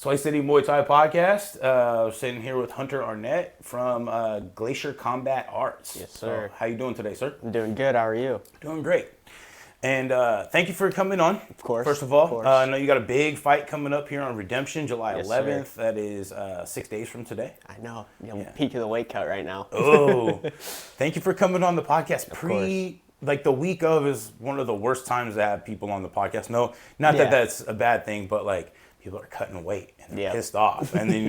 Slice City Muay Thai podcast. Sitting here with Hunter Arnett from Glacier Combat Arts. Yes, sir. So, how you doing today, sir? I'm doing good. How are you? Doing great. And thank you for coming on. Of course. First of all, of course. I know you got a big fight coming up here on Redemption, July Yes, 11th. sir. That is 6 days from today. I know. Peak of the weight cut right now. Oh, thank you for coming on the podcast. course. Like the week of is one of the worst times to have people on the podcast. No, not that Yeah. that's a bad thing, but like people are cutting weight and they're Yeah. pissed off, and then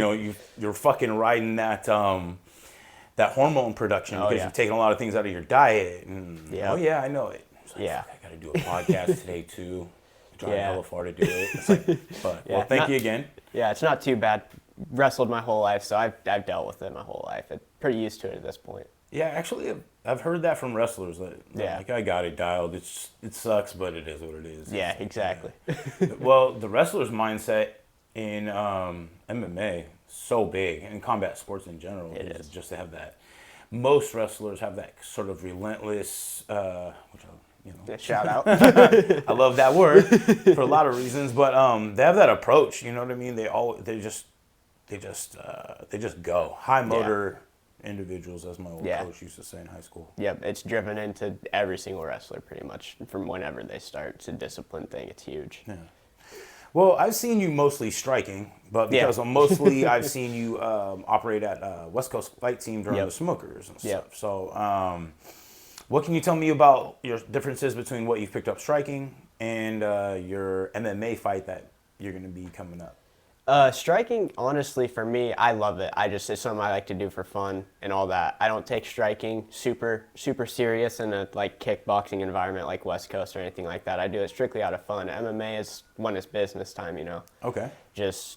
you're fucking riding that that hormone production because yeah. you've taken a lot of things out of your diet. And, Yeah. Oh yeah, I know it. It's like, Yeah. fuck, I got to do a podcast today too. I'm trying Yeah. hella far to do it. It's like, but Yeah. well, thank you again. Yeah, it's not too bad. Wrestled my whole life, so I've dealt with it my whole life. I'm pretty used to it at this point. Yeah, actually, I've heard that from wrestlers. That, Yeah. like, I got it dialed. It sucks, but it is what it is. Yeah, It's like, exactly. yeah. Well, the wrestler's mindset in MMA so big, and combat sports in general, It is is. just to have that. Most wrestlers have that sort of relentless, which Shout out. I love that word for a lot of reasons, but they have that approach. You know what I mean? They just go high motor individuals, as my old Yeah. coach used to say in high school. Yep, it's driven into every single wrestler pretty much from whenever they start. It's a discipline thing. It's huge. Yeah. Well, I've seen you mostly striking, but Yeah. because mostly I've seen you operate at West Coast Fight Team during Yep. the Smokers and Yep. stuff. So, what can you tell me about your differences between what you've picked up striking and your MMA fight that you're going to be coming up? Striking, honestly, for me, I love it. It's something I like to do for fun and all that. I don't take striking super serious in a like kickboxing environment like West Coast or anything like that. I do it strictly out of fun. MMA is when it's business time, Okay. Just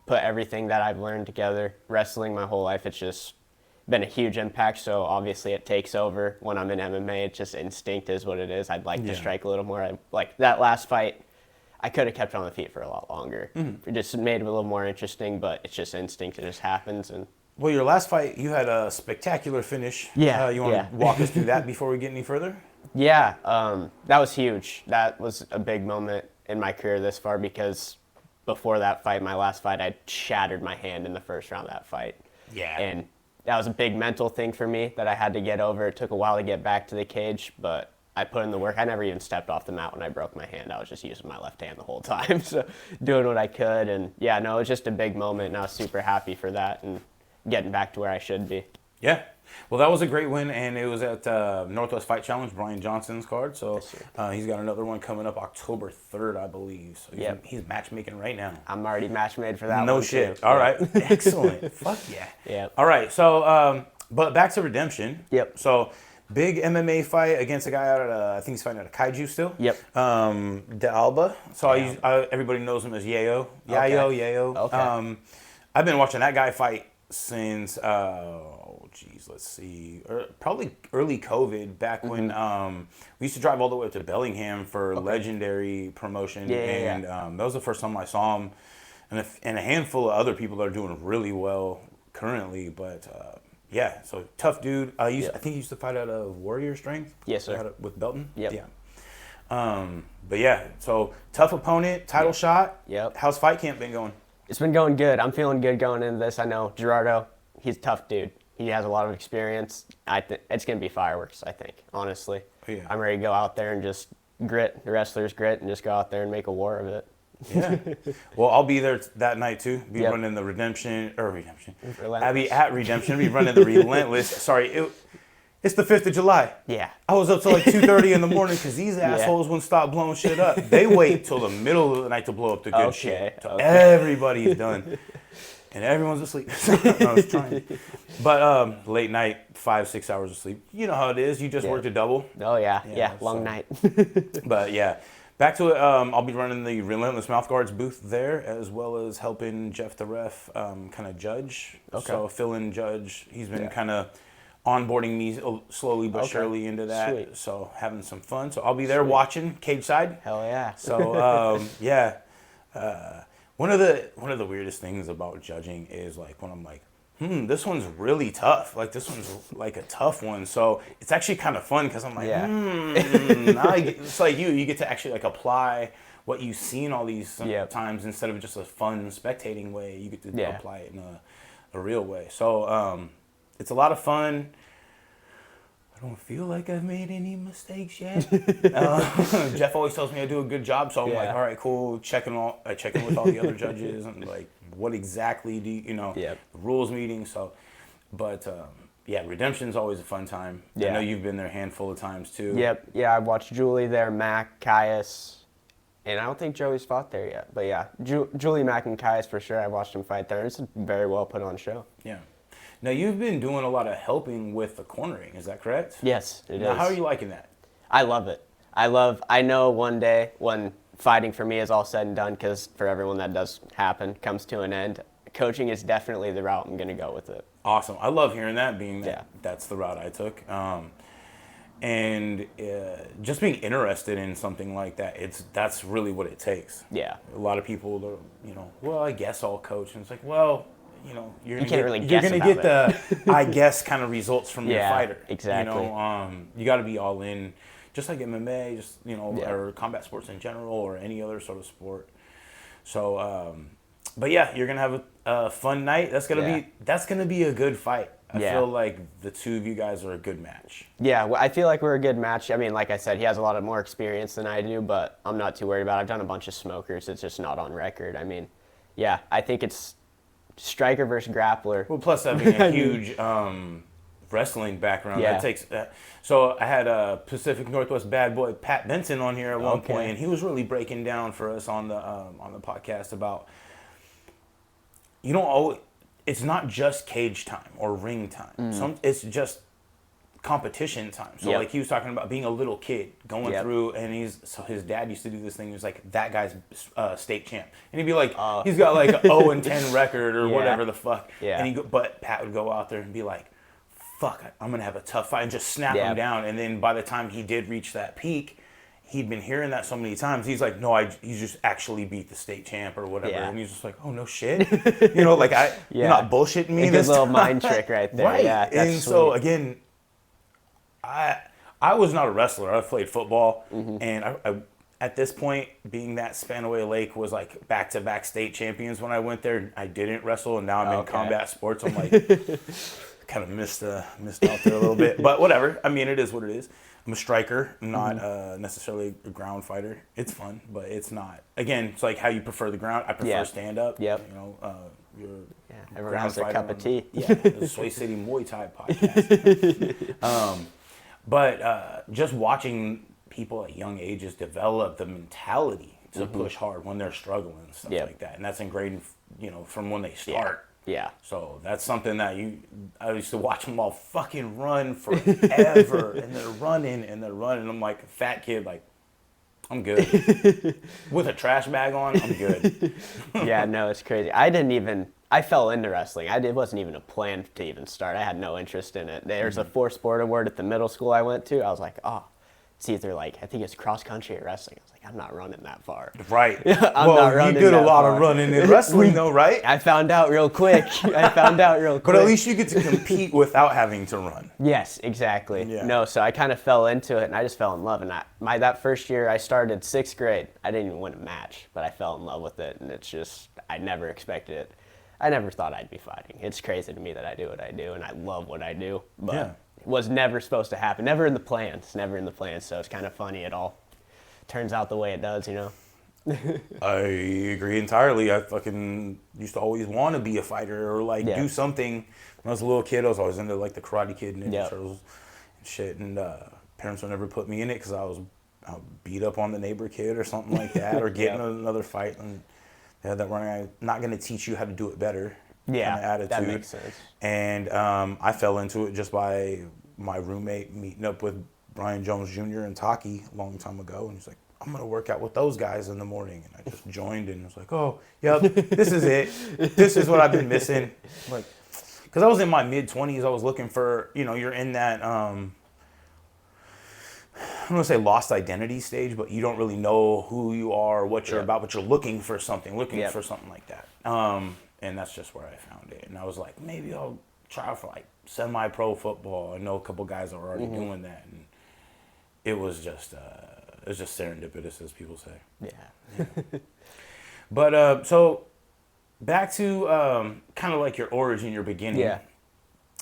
put everything that I've learned together. Wrestling my whole life, it's just been a huge impact. So obviously it takes over when I'm in MMA. It's just instinct is what it is. I'd like Yeah. to strike a little more. Like that last fight, I could have kept on the feet for a lot longer. It just made it a little more interesting, but it's just instinct. It just happens. And Well, your last fight, you had a spectacular finish. Yeah, You want yeah. to walk us through that before we get any further? yeah, that was huge. That was a big moment in my career this far because before that fight, my last fight, I shattered my hand in the first round of that fight. Yeah. And that was a big mental thing for me that I had to get over. It took a while to get back to the cage, but I put in the work. I never even stepped off the mat when I broke my hand. I was just using my left hand the whole time, so doing what I could. And yeah, no, it was just a big moment, and I was super happy for that and getting back to where I should be. Yeah. Well, that was a great win, and it was at Northwest Fight Challenge, Brian Johnson's card. So Yes, sir. he's got another one coming up October 3rd, I believe. So he's matchmaking right now. I'm already match made for that No one, shit. too. All Yeah. right. Excellent. Fuck yeah. Yeah. All right. So, but back to Redemption. Yep. So, big MMA fight against a guy out at, I think he's fighting at a Kaiju still. Yep. De Alba. So, everybody knows him as Yayo. Yayo. Okay. I've been watching that guy fight since, let's see, probably early COVID, back when we used to drive all the way up to Bellingham for Legendary promotion. Yeah. And that was the first time I saw him. And a handful of other people that are doing really well currently. But yeah, so tough dude. I think he used to fight out of Warrior Strength. Yes, sir. With Belton. Yep. Yeah. But yeah, so tough opponent, title shot. Yep. How's fight camp been going? It's been going good. I'm feeling good going into this. I know Gerardo, he's a tough dude. He has a lot of experience. It's going to be fireworks, I think, honestly. Oh, yeah. I'm ready to go out there and just grit, the wrestlers grit, and just go out there and make a war of it. Yeah. Well, I'll be there that night too. Be Yep. running the Redemption. Relentless. I'll be at Redemption. Be running the Relentless. Sorry, it's the 5th of July. Yeah. I was up till like 2:30 in the morning because these assholes wouldn't stop blowing shit up. They wait till the middle of the night to blow up the good shit. Till everybody's done. And everyone's asleep. I was trying. But late night, 5-6 hours of sleep. You know how it is. You just worked a double. Oh, yeah. Yeah, Yeah. Long so- night. But yeah, back to it. I'll be running the Relentless Mouth Guards booth there, as well as helping Jeff the ref kind of judge. Okay. So fill-in judge. He's been kind of onboarding me slowly but surely into that. Sweet. So having some fun. So I'll be there watching cage side. Hell yeah. So yeah. One of the weirdest things about judging is like when I'm like, this one's really tough. Like this one's like a tough one. So it's actually kind of fun because I'm like, Yeah. now it's like you get to actually like apply what you've seen all these times, instead of just a fun spectating way, you get to apply it in a real way. So it's a lot of fun. I don't feel like I've made any mistakes yet. Jeff always tells me I do a good job, so I'm like, all right, cool. Check in with all the other judges and like, what exactly do the rules meeting. So, but Redemption's always a fun time. I know you've been there a handful of times too. I watched Julie there, Mac, Caius, and I don't think Joey's fought there yet. But yeah, Julie, Mac, and Caius for sure. I watched them fight there. It's a very well put on show. Yeah. Now, you've been doing a lot of helping with the cornering, is that correct? Yes, it is. How are you liking that? I love it. I know one day when fighting for me is all said and done, because for everyone that does happen, comes to an end, coaching is definitely the route I'm going to go with it. Awesome. I love hearing that, being that that's the route I took. And just being interested in something like that, that's really what it takes. Yeah. A lot of people are, well, I guess I'll coach. And it's like, well, you're going to get the I guess kind of results from your fighter. Exactly. You got to be all in, just like MMA, or combat sports in general, or any other sort of sport. So, but yeah, you're going to have a fun night. That's going to be a good fight. I feel like the two of you guys are a good match. Yeah, well, I feel like we're a good match. I mean, like I said, he has a lot of more experience than I do, but I'm not too worried about it. I've done a bunch of smokers. It's just not on record. I mean, I think it's striker versus grappler. Well, plus having a huge wrestling background, that takes. So I had a Pacific Northwest bad boy Pat Benson on here at one point, and he was really breaking down for us on the podcast about, it's not just cage time or ring time. It's just competition time. So like he was talking about being a little kid going through, and his dad used to do this thing. He was like, that guy's state champ, and he'd be like, he's got like a 0-10 record or whatever the fuck. And but Pat would go out there and be like, fuck, I'm gonna have a tough fight, and just snap him down. And then by the time he did reach that peak, he'd been hearing that so many times. He's like, no, he just actually beat the state champ or whatever. And he's just like, oh, no shit. You're not bullshitting me. A good little mind trick right there. Right. Yeah, and sweet. So again, I was not a wrestler. I played football, and I at this point, being that Spanaway Lake was like back-to-back state champions when I went there, I didn't wrestle, and now I'm in combat sports. I'm like, kind of missed out there a little bit, but whatever. I mean, it is what it is. I'm a striker, not necessarily a ground fighter. It's fun, but it's not. Again, it's like how you prefer the ground. I prefer stand-up. Yep. Everyone has their cup of tea. Yeah, the Sway City Muay Thai podcast. But just watching people at young ages develop the mentality to push hard when they're struggling and stuff like that, and that's ingrained, from when they start. Yeah. So that's something that I used to watch them all fucking run forever, and they're running. I'm like a fat kid, like, I'm good. With a trash bag on, I'm good. Yeah, no, it's crazy. I fell into wrestling. It wasn't even a plan to even start. I had no interest in it. There's a 4-sport award at the middle school I went to. I was like, it's either I think it's cross country or wrestling. I was like, I'm not running that far. Right. I'm not running you did that a lot far. of running in wrestling though, right? I found out real quick. But at least you get to compete without having to run. Yes, exactly. Yeah. No, so I kind of fell into it, and I just fell in love. And that first year, I started 6th grade. I didn't even win a match, but I fell in love with it, and it's just, I never expected it. I never thought I'd be fighting. It's crazy to me that I do what I do, and I love what I do. But it was never supposed to happen. Never in the plans. So it's kind of funny. It all turns out the way it does, I agree entirely. I fucking used to always want to be a fighter or do something. When I was a little kid, I was always into the Karate Kid and Ninja Turtles and shit. And parents would never put me in it because I was beat up on the neighbor kid or something like that, or get in another fight. And they had that running, I'm not going to teach you how to do it better kind of attitude. That makes sense. And I fell into it just by my roommate meeting up with Brian Jones Jr. and Taki a long time ago. And he's like, I'm going to work out with those guys in the morning. And I just joined and was like, oh, yep, this is it. This is what I've been missing. Because I was in my mid-20s. I was looking for, you're in that, I'm going to say lost identity stage, but you don't really know who you are, what you're about, but you're looking for something like that. And that's just where I found it. And I was like, maybe I'll try for semi-pro football. I know a couple guys are already doing that. And it was just it's just serendipitous, as people say. Yeah. But so back to kind of like your origin, your beginning. Yeah.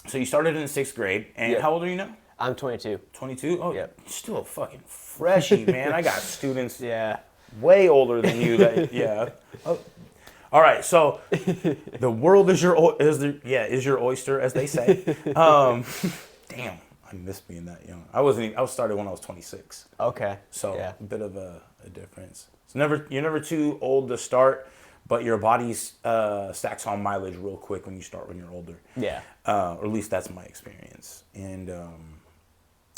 So you started in the 6th grade, and how old are you now? I'm 22. 22? Oh, Yep. you're still a fucking freshie, man. I got students Yeah. way older than you. Oh. All right, so the world is your oyster, as they say. Damn, I miss being that young. I was started when I was 26. Okay. So yeah. a bit of a difference. You're never too old to start, but your body stacks on mileage real quick when you're older. Yeah. Or at least that's my experience. And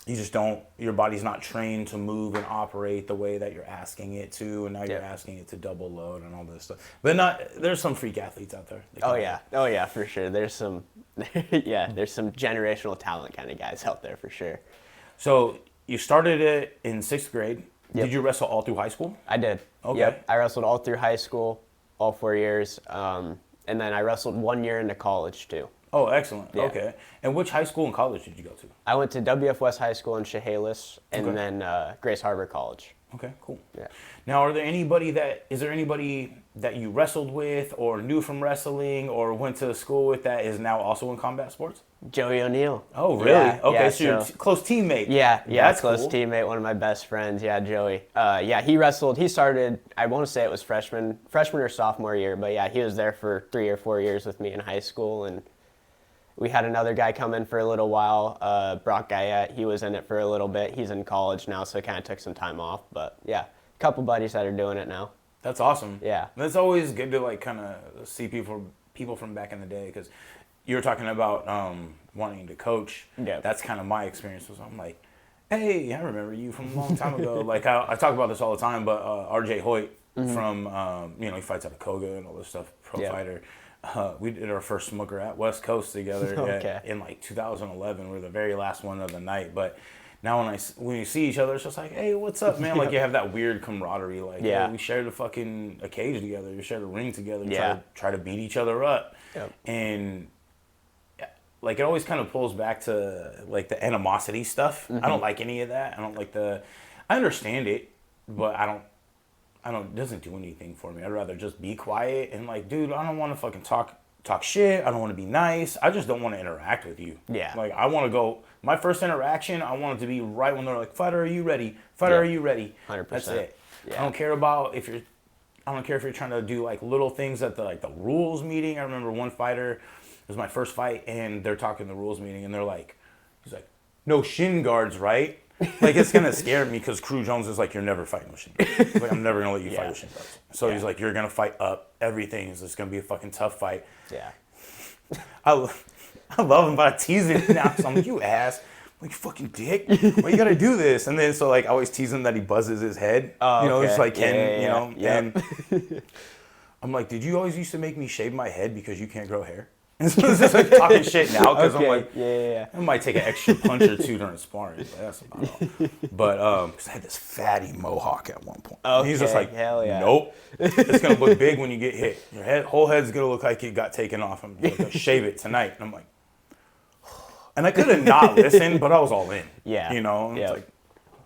you just don't, your body's not trained to move and operate the way that you're asking it to, and now you're asking it to double load and all this stuff. But there's some freak athletes out there. Oh yeah, for sure. There's some, there's some generational talent kind of guys out there for sure. So you started it in 6th grade. Yep. Did you wrestle all through high school? I did. Okay. Yep. I wrestled all through high school, all 4 years, and then I wrestled 1 year into college too. Oh, excellent. Yeah. Okay. And which high school and college did you go to? I went to WF West High School in Chehalis, and then Grace Harbor College. Okay, cool. Yeah. Now, is there anybody that you wrestled with or knew from wrestling or went to school with that is now also in combat sports? Joey O'Neill. Oh, really? Yeah, okay, so you're a close teammate. Yeah, That's close cool. teammate, one of my best friends. Yeah, Joey. He wrestled. He started, I want to say it was freshman or sophomore year, but yeah, he was there for 3 or 4 years with me in high school, and we had another guy come in for a little while, Brock Guyette. He was in it for a little bit. He's in college now, so kind of took some time off. But yeah, a couple buddies that are doing it now. That's awesome. Yeah. That's always good to like kind of see people from back in the day, because you were talking about wanting to coach. Yeah. That's kind of my experience. Was I'm like, hey, I remember you from a long time ago. Like I talk about this all the time, but RJ Hoyt from he fights out of Koga and all this stuff, pro fighter. We did our first smoker at West Coast together in like 2011. We're the very last one of the night. But now when you see each other, it's just like, hey, what's up, man? Like you have that weird camaraderie. Like hey, we shared a cage together. We shared a ring together. Try to beat each other up. Yep. And like it always kind of pulls back to like the animosity stuff. I don't like any of that. I understand it, but it doesn't do anything for me. I'd rather just be quiet and like, dude, I don't want to fucking talk shit. I don't want to be nice. I just don't want to interact with you. Yeah. Like I want to go, my first interaction, I want it to be right when they're like, fighter, are you ready? Fighter, are you ready? 100%. That's it. Yeah. I don't care if you're trying to do like little things at the rules meeting. I remember one fighter, it was my first fight, and they're talking the rules meeting, and he's like, no shin guards, right? Like, it's going to scare me because Crew Jones is like, you're never fighting with shin guards. Like, I'm never going to let you fight with shin guards. So he's like, you're going to fight up everything. It's going to be a fucking tough fight. Yeah. I love him, but I tease him now. So I'm like, you ass. I'm like, you fucking dick. Why you got to do this? And then, so like, I always tease him that he buzzes his head. Just like Ken, And I'm like, did you always used to make me shave my head because you can't grow hair? And so it's just like talking shit now because I'm like, I might take an extra punch or two during sparring, but that's about all. But because I had this fatty mohawk at one point. And he's just like, nope, it's gonna look big when you get hit. Your whole head's gonna look like it got taken off. I'm like, shave it tonight. And I'm like, and I could have not listened, but I was all in. Yeah. It's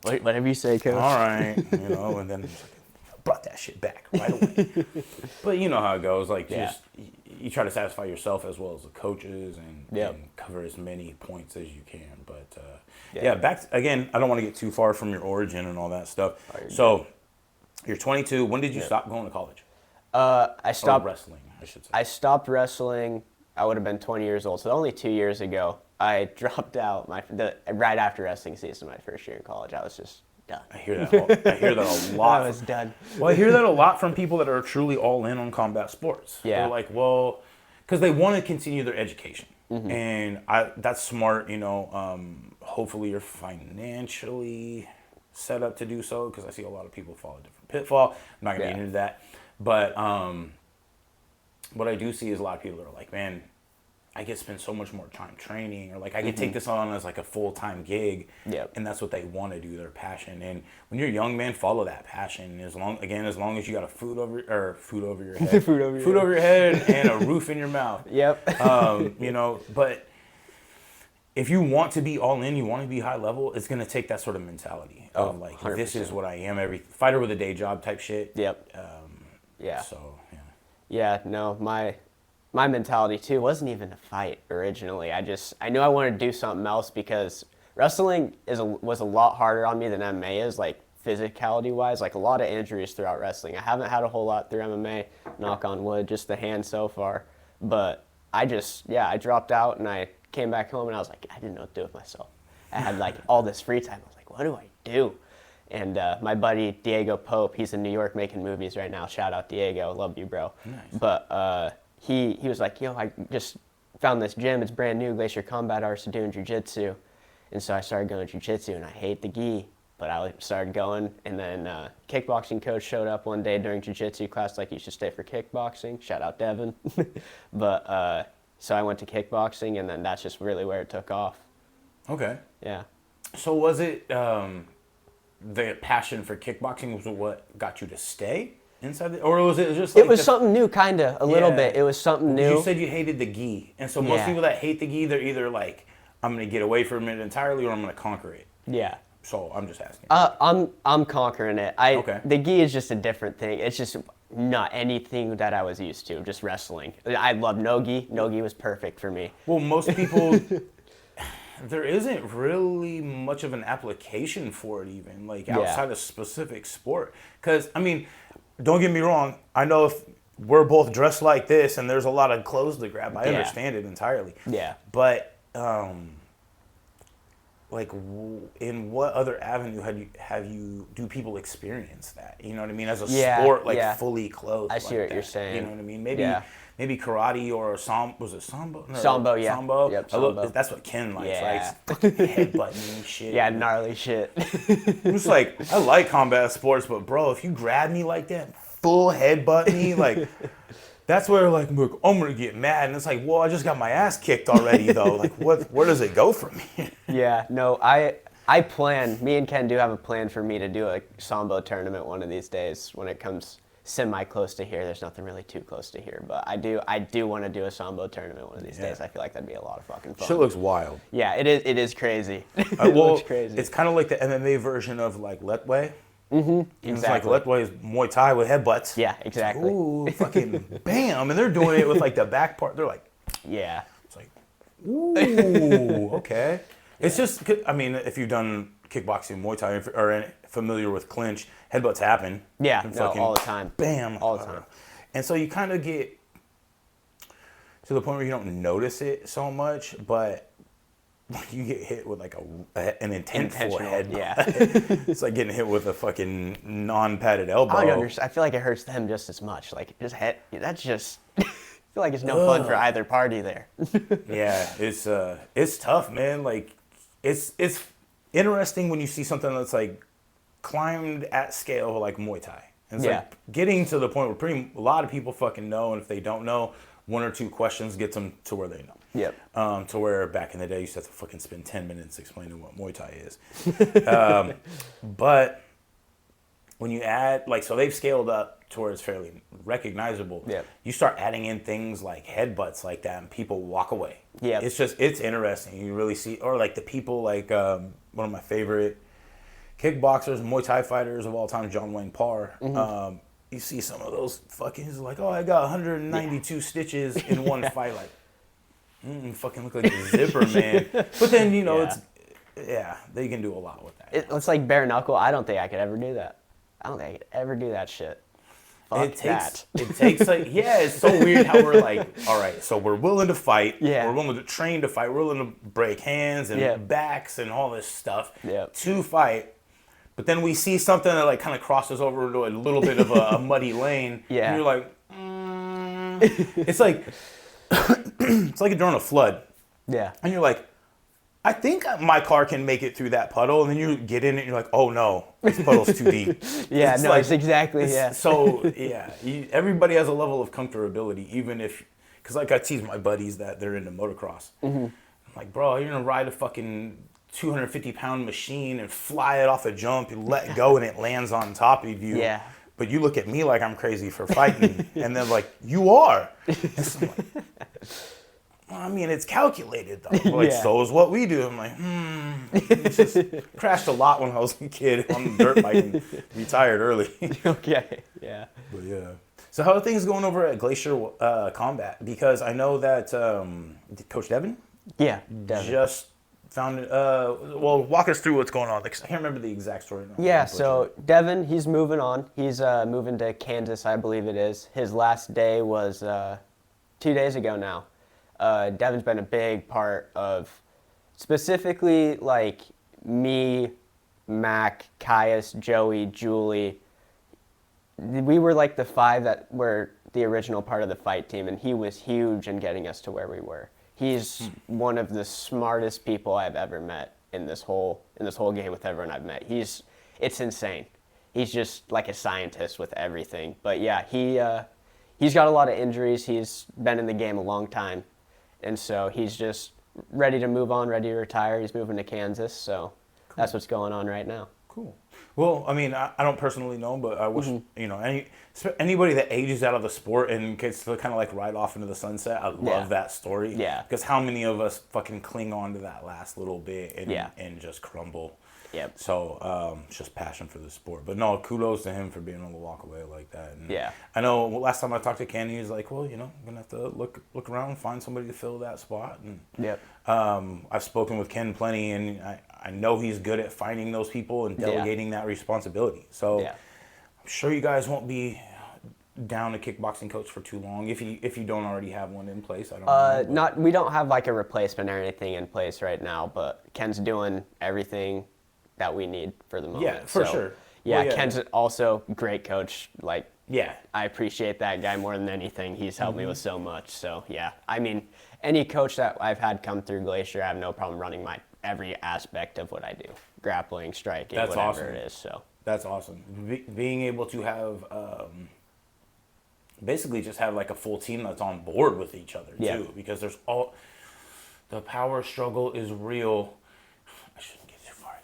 like, whatever you say, coach. All right, and then it's like, I brought that shit back right away. But you know how it goes. Like, just you try to satisfy yourself as well as the coaches and cover as many points as you can. But back again, I don't want to get too far from your origin and all that stuff. So you're 22. When did you stop going to college? I stopped wrestling, I should say. I stopped wrestling. I would have been 20 years old, so only 2 years ago. I dropped out right after wrestling season, my first year in college. I was just done. I hear that a lot. I was done. Well, I hear that a lot from people that are truly all in on combat sports. Yeah. They're like, well, because they want to continue their education. And that's smart, hopefully you're financially set up to do so, because I see a lot of people fall a different pitfall. I'm not going to get into that. But what I do see is a lot of people that are like, man, I get to spend so much more time training, or like I could take this on as like a full-time gig, and that's what they want to do, their passion. And when you're young, man, follow that passion. As long as you got food over your head, food over your head, and a roof in your mouth. Yep. But if you want to be all in, you want to be high level, it's going to take that sort of mentality of like, 100%. this is what I am, every fighter with a day job type shit. Yep. Yeah. So, yeah. Yeah, no, my mentality too wasn't even to fight originally. I knew I wanted to do something else because wrestling was a lot harder on me than MMA is, like physicality wise. Like a lot of injuries throughout wrestling. I haven't had a whole lot through MMA, knock on wood, just the hand so far. But I dropped out and I came back home and I was like, I didn't know what to do with myself. I had like all this free time. I was like, what do I do? And my buddy Diego Pope, he's in New York making movies right now. Shout out Diego, love you, bro. Nice. But he was like, yo, I just found this gym. It's brand new, Glacier Combat Arts, doing jiu-jitsu. And so I started going to jiu-jitsu, and I hate the gi, but I started going. And then kickboxing coach showed up one day during jiu-jitsu class, like, you should stay for kickboxing. Shout out Devin. But so I went to kickboxing, and then that's just really where it took off. Okay. Yeah. So was it the passion for kickboxing was what got you to stay inside or was it just like it was something new, kind of, a little bit. It was something new. You said you hated the gi, and so most people that hate the gi, they're either like, I'm going to get away from it entirely or I'm going to conquer it. Yeah. So I'm just asking. I'm conquering it. Okay. The gi is just a different thing. It's just not anything that I was used to, just wrestling. I love no-gi. No-gi was perfect for me. Well, most people, there isn't really much of an application for it even, like outside of specific sport. Because, I mean, don't get me wrong. I know if we're both dressed like this and there's a lot of clothes to grab, I understand it entirely. Yeah. But, like, in what other avenue do people experience that? You know what I mean? As a sport, like fully clothed. I see like what that. You're saying. You know what I mean? Maybe karate or was it sambo? No, Sambo, yeah. Sambo. Yep, sambo. That's what Ken likes, right? Fucking headbutting and shit. Yeah, gnarly shit. I'm just like, I like combat sports, but bro, if you grab me like that, full headbutt me, like, that's where like I'm gonna get mad, and it's like, well, I just got my ass kicked already though. Like, where does it go from here? Yeah, no, me and Ken do have a plan for me to do a sambo tournament one of these days when it comes semi-close to here. There's nothing really too close to here, but I do want to do a sambo tournament one of these days. I feel like that'd be a lot of fucking fun. Shit looks wild. Yeah, it is crazy. It looks crazy. It's kind of like the MMA version of like Letway. Mm-hmm. Exactly. It's like Letway is Muay Thai with headbutts. Yeah, exactly. Ooh, fucking bam. And they're doing it with like the back part. They're like, yeah. It's like, ooh, okay. It's just, I mean, if you've done kickboxing, Muay Thai, or familiar with clinch, headbutts happen. Yeah, all the time. Bam. All the time. And so you kind of get to the point where you don't notice it so much, but you get hit with like an intentional headbutt. Yeah. It's like getting hit with a fucking non-padded elbow. I feel like it hurts them just as much. Like, that's just... I feel like it's no fun for either party there. Yeah, it's tough, man. Like, it's interesting when you see something that's like climbed at scale like Muay Thai. And it's like getting to the point where a lot of people fucking know, and if they don't know, one or two questions gets them to where they know. Yep. To where back in the day you used to have to fucking spend 10 minutes explaining what Muay Thai is. But when you add, like, so they've scaled up to where it's fairly recognizable. Yep. You start adding in things like headbutts like that and people walk away. Yeah. It's interesting. You really see, or like the people like one of my favorite kickboxers, Muay Thai fighters of all time, John Wayne Parr. Mm-hmm. You see some of those fucking, he's like, oh, I got 192 stitches in one fight. Like, fucking look like a zipper, man. But then, you know, they can do a lot with that. It's like bare knuckle. I don't think I could ever do that. I don't think I could ever do that shit. Fuck that. It takes like, it's so weird how we're like, all right, so we're willing to fight. Yeah. We're willing to train to fight. We're willing to break hands and backs and all this stuff to fight. But then we see something that like kind of crosses over into a little bit of a muddy lane. Yeah. And you're like, it's like during a flood. Yeah. And you're like, I think my car can make it through that puddle. And then you get in it and you're like, oh no, this puddle's too deep. It's exactly. So everybody has a level of comfortability, even if, because like I tease my buddies that they're into motocross. Mm-hmm. I'm like, bro, you're gonna ride a fucking 250-pound machine and fly it off a jump, you let go and it lands on top of you. Yeah. But you look at me like I'm crazy for fighting, and then like, you are. And so I'm like, well, I mean, it's calculated, though. Like, so is what we do. I'm like, It's just crashed a lot when I was a kid on the dirt bike and retired early. Okay, yeah. But, yeah. So how are things going over at Glacier Combat? Because I know that Coach Devin? Yeah, Devin. Just found, walk us through what's going on. I can't remember the exact story. Yeah, so Devin, he's moving on. He's moving to Kansas, I believe it is. His last day was 2 days ago now. Devin's been a big part of specifically like me, Mac, Caius, Joey, Julie. We were like the 5 that were the original part of the fight team, and he was huge in getting us to where we were. He's one of the smartest people I've ever met in this whole game with everyone I've met. It's insane. He's just like a scientist with everything. But yeah, he's got a lot of injuries. He's been in the game a long time, and so he's just ready to move on, ready to retire. He's moving to Kansas, so that's what's going on right now. Cool. Well, I mean, I don't personally know, but I wish, anybody that ages out of the sport and gets to kind of like ride off into the sunset, I love that story. Yeah. Because how many of us fucking cling on to that last little bit and just crumble. Yep. So it's just passion for the sport. But no, kudos to him for being able to walk away like that. And yeah. I know last time I talked to Ken, he was like, well, I'm going to have to look around and find somebody to fill that spot. And yep. I've spoken with Ken plenty, and I know he's good at finding those people and delegating that responsibility. So I'm sure you guys won't be down a kickboxing coach for too long if you don't already have one in place. I don't know. We don't have like a replacement or anything in place right now, but Ken's doing everything that we need for the moment. Yeah, for sure. Yeah, well, Ken's also a great coach. Like, yeah, I appreciate that guy more than anything. He's helped me with so much. So yeah, I mean, any coach that I've had come through Glacier, I have no problem running every aspect of what I do, grappling, striking, that's whatever awesome. It is. So that's awesome. Being able to have basically just have like a full team that's on board with each other too, because there's the power struggle is real. I shouldn't get too far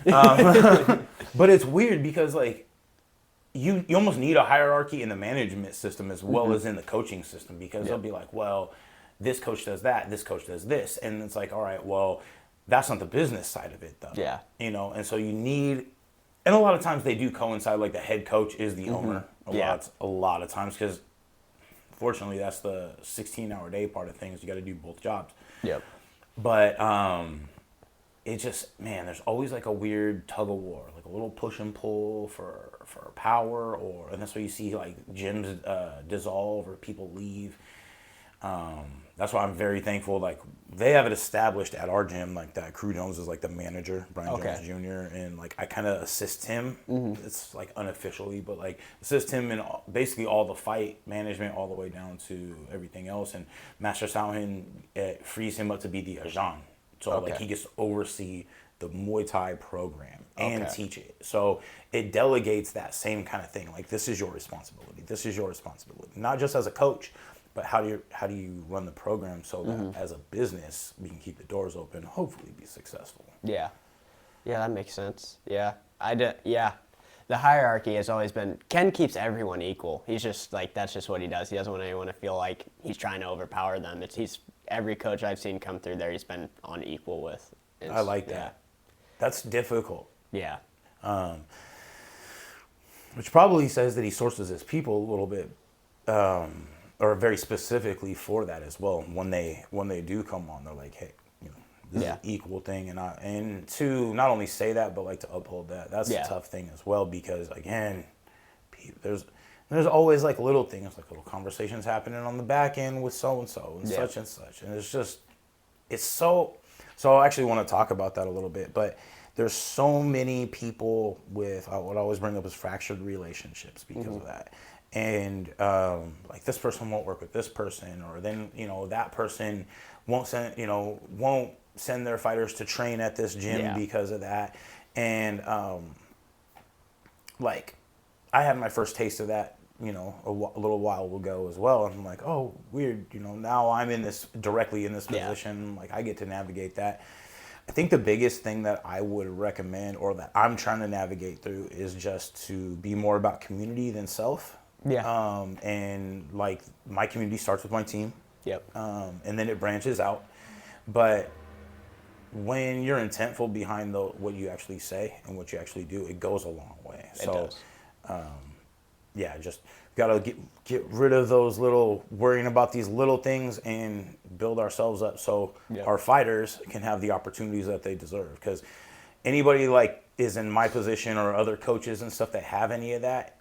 into that. But it's weird because like you almost need a hierarchy in the management system as well as in the coaching system, because they'll be like, well, this coach does that, this coach does this, and it's like, all right, well, that's not the business side of it though. Yeah. And so you need, and a lot of times they do coincide, like the head coach is the owner a lot of times, because fortunately that's the 16-hour day part of things. You got to do both jobs. Yep. But it just, man, there's always like a weird tug of war, like a little push and pull for power, and that's why you see like gyms dissolve or people leave. That's why I'm very thankful. Like they have it established at our gym, like that Crew Jones is like the manager, Brian Jones Jr. And like I kind of assist him. It's like unofficially, but like assist him in basically all the fight management, all the way down to everything else. And Master Sauhin frees him up to be the agent, so like he gets to oversee the Muay Thai program and teach it. So it delegates that same kind of thing. Like this is your responsibility. This is your responsibility, not just as a coach, but how do you run the program so that as a business we can keep the doors open, hopefully be successful. Yeah, that makes sense. Yeah, the hierarchy has always been, Ken keeps everyone equal. He's just like, that's just what he does. He doesn't want anyone to feel like he's trying to overpower them. Every coach I've seen come through there, he's been on equal with. I like that. Yeah. That's difficult. Yeah. Which probably says that he sources his people a little bit, or very specifically for that as well. When they do come on, they're like, hey, this is an equal thing, and to not only say that, but like to uphold that. That's a tough thing as well, because again, there's always like little things, like little conversations happening on the back end with so and so and such and such, and it's so. So I actually want to talk about that a little bit, but there's so many people with what I always bring up is fractured relationships because of that. And like this person won't work with this person, or then that person won't send their fighters to train at this gym because of that. And like I had my first taste of that a little while ago as well, and I'm like, oh, weird, now I'm directly in this position, like I get to navigate that. I think the biggest thing that I would recommend, or that I'm trying to navigate through, is just to be more about community than self. And like my community starts with my team. Yep. And then it branches out. But when you're intentful behind what you actually say and what you actually do, it goes a long way. It does. Yeah, just gotta get rid of those little worrying about these little things and build ourselves up so our fighters can have the opportunities that they deserve. Because anybody like is in my position or other coaches and stuff that have any of that,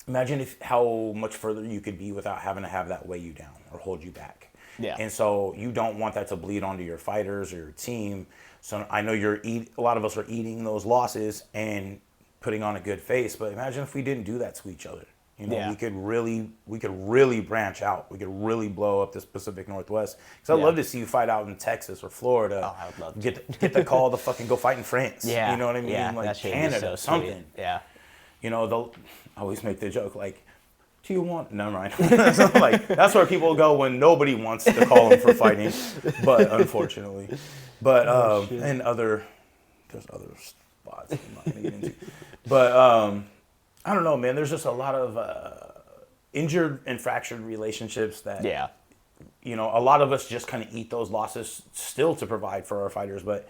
imagine how much further you could be without having to have that weigh you down or hold you back. Yeah. And so you don't want that to bleed onto your fighters or your team. So I know a lot of us are eating those losses and putting on a good face, but imagine if we didn't do that to each other. You know, we could really branch out. We could really blow up this Pacific Northwest. Because I'd love to see you fight out in Texas or Florida. Oh, I would love to. Get the call to fucking go fight in France. Yeah. You know what I mean? Yeah, like that should be Canada, so something. sweet. Yeah. You know, I always make the joke like, do you want? Never mind. So, like, that's where people go when nobody wants to call them for fighting, but unfortunately, but and there's other spots I'm not gonna get into, but I don't know, man. There's just a lot of injured and fractured relationships that you know, a lot of us just kind of eat those losses still to provide for our fighters, but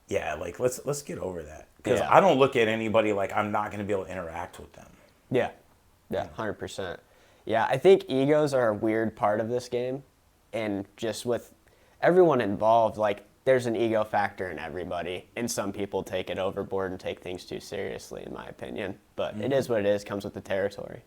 yeah, like let's get over that because I don't look at anybody like I'm not gonna be able to interact with them. Yeah. Yeah, 100%. Yeah, I think egos are a weird part of this game. And just with everyone involved, like, there's an ego factor in everybody. And some people take it overboard and take things too seriously, in my opinion. But it is what it is, comes with the territory.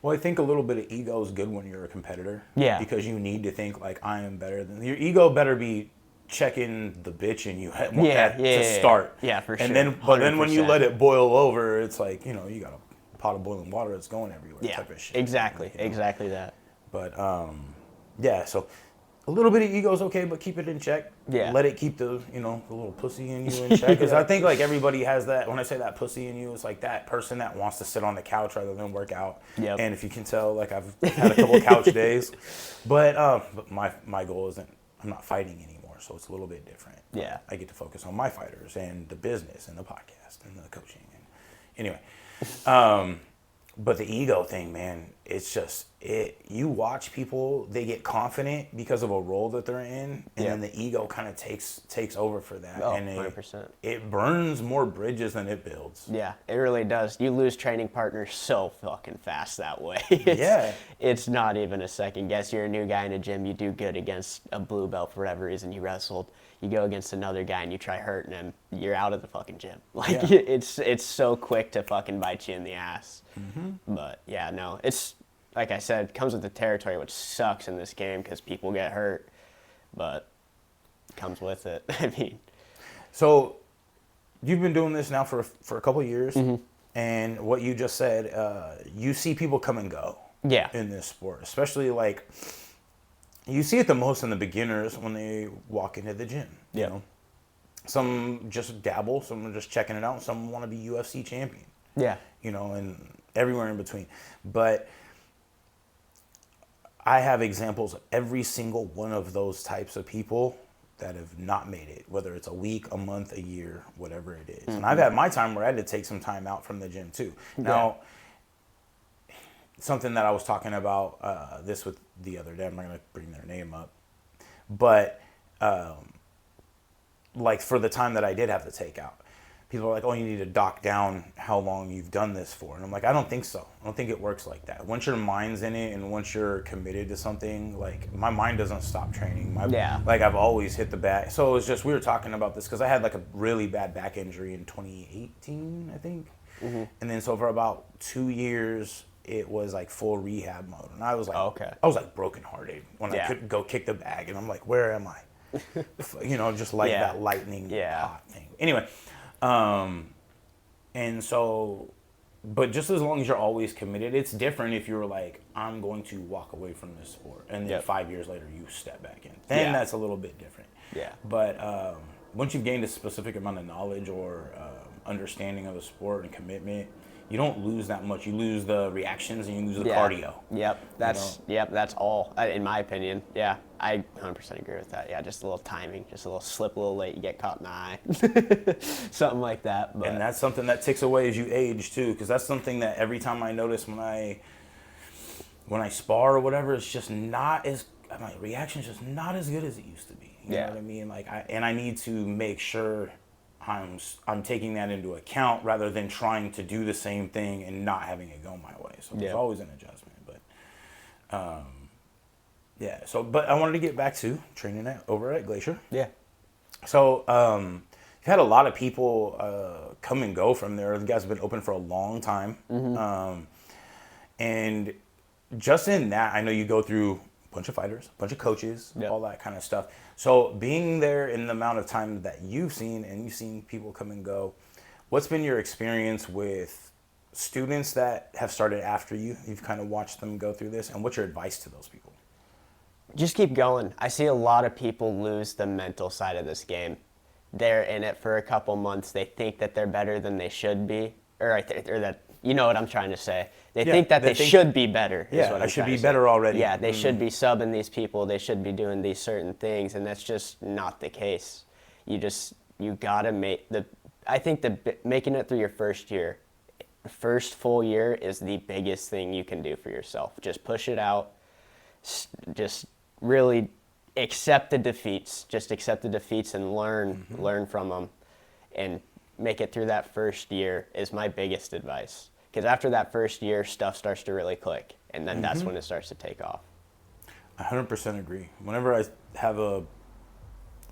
Well, I think a little bit of ego is good when you're a competitor. Yeah. Because you need to think, like, I am better than... Your ego better be checking the bitch in you to start. Yeah, for sure. And then, but then when you let it boil over, it's like, you know, you got a pot of boiling water that's going everywhere type of shit. Exactly. You know? Exactly that. But yeah, so a little bit of ego is okay, but keep it in check. Yeah. Let it keep the little pussy in you in check. Because I think like everybody has that. When I say that pussy in you, it's like that person that wants to sit on the couch rather than work out. Yep. And if you can tell, like I've had a couple of couch days, but my goal isn't. I'm not fighting anymore, so it's a little bit different. Yeah. I get to focus on my fighters and the business and the podcast and the coaching. And anyway. But the ego thing, man, it's just you watch people, they get confident because of a role that they're in, and then the ego kind of takes over for that. Oh, and 100%. It burns more bridges than it builds. Yeah, it really does. You lose training partners so fucking fast that way. It's not even a second guess. You're a new guy in a gym, you do good against a blue belt for whatever reason, you wrestled. You go against another guy and you try hurting him, you're out of the fucking gym. Like, it's so quick to fucking bite you in the ass. Mm-hmm. But, yeah, no, it's, like I said, it comes with the territory, which sucks in this game because people get hurt. But it comes with it. I mean. So, you've been doing this now for a couple of years. Mm-hmm. And what you just said, you see people come and go in this sport, especially like... You see it the most in the beginners when they walk into the gym. You know, some just dabble, some are just checking it out, some want to be UFC champion. Yeah, you know, and everywhere in between. But I have examples of every single one of those types of people that have not made it, whether it's a week, a month, a year, whatever it is. Mm-hmm. And I've had my time where I had to take some time out from the gym too. Now, something that I was talking about this with the other day, I'm not going to bring their name up, but like for the time that I did have to take out, people are like, oh, you need to dock down how long you've done this for. And I'm like, I don't think so. I don't think it works like that. Once your mind's in it and once you're committed to something, like my mind doesn't stop training. Like I've always hit the back. So it was just, we were talking about this because I had like a really bad back injury in 2018, I think. Mm-hmm. And then so for about 2 years, it was like full rehab mode. And I was like, I was like brokenhearted when I couldn't go kick the bag. And I'm like, where am I? You know, just like that lightning hot thing. Anyway, and so, but just as long as you're always committed, it's different if you're like, I'm going to walk away from this sport. And then 5 years later, you step back in. Then that's a little bit different. Yeah. But once you've gained a specific amount of knowledge or understanding of the sport and commitment, you don't lose that much. You lose the reactions and you lose the cardio. Yep, that's all, in my opinion. Yeah, I 100% agree with that. Yeah, just a little timing, just a little slip a little late, you get caught in the eye. Something like that. But. And that's something that ticks away as you age too, because that's something that every time I notice when when I spar or whatever, it's just not as, my reaction's just not as good as it used to be. You know what I mean? Like, I need to make sure I'm taking that into account rather than trying to do the same thing and not having it go my way. So there's always an adjustment. But yeah. So, but I wanted to get back to training over at Glacier. Yeah. So you've had a lot of people come and go from there. The guys have been open for a long time. And just in that, I know you go through a bunch of fighters, a bunch of coaches, all that kind of stuff. So being there in the amount of time that you've seen, and you've seen people come and go, what's been your experience with students that have started after you? You've kind of watched them go through this, and what's your advice to those people? Just keep going. I see a lot of people lose the mental side of this game. They're in it for a couple months. They think that they're better than they should be, or that, you know what I'm trying to say. They think that they should be better. Yeah, is what I'm should trying be to better say. already. Yeah, they should be subbing these people. They should be doing these certain things, and that's just not the case. You gotta I think making it through your first year, first full year is the biggest thing you can do for yourself. Just push it out. Just really accept the defeats. Just accept the defeats and learn from them, and make it through that first year is my biggest advice. Because after that first year, stuff starts to really click, and then that's when it starts to take off. 100% agree. Whenever I have a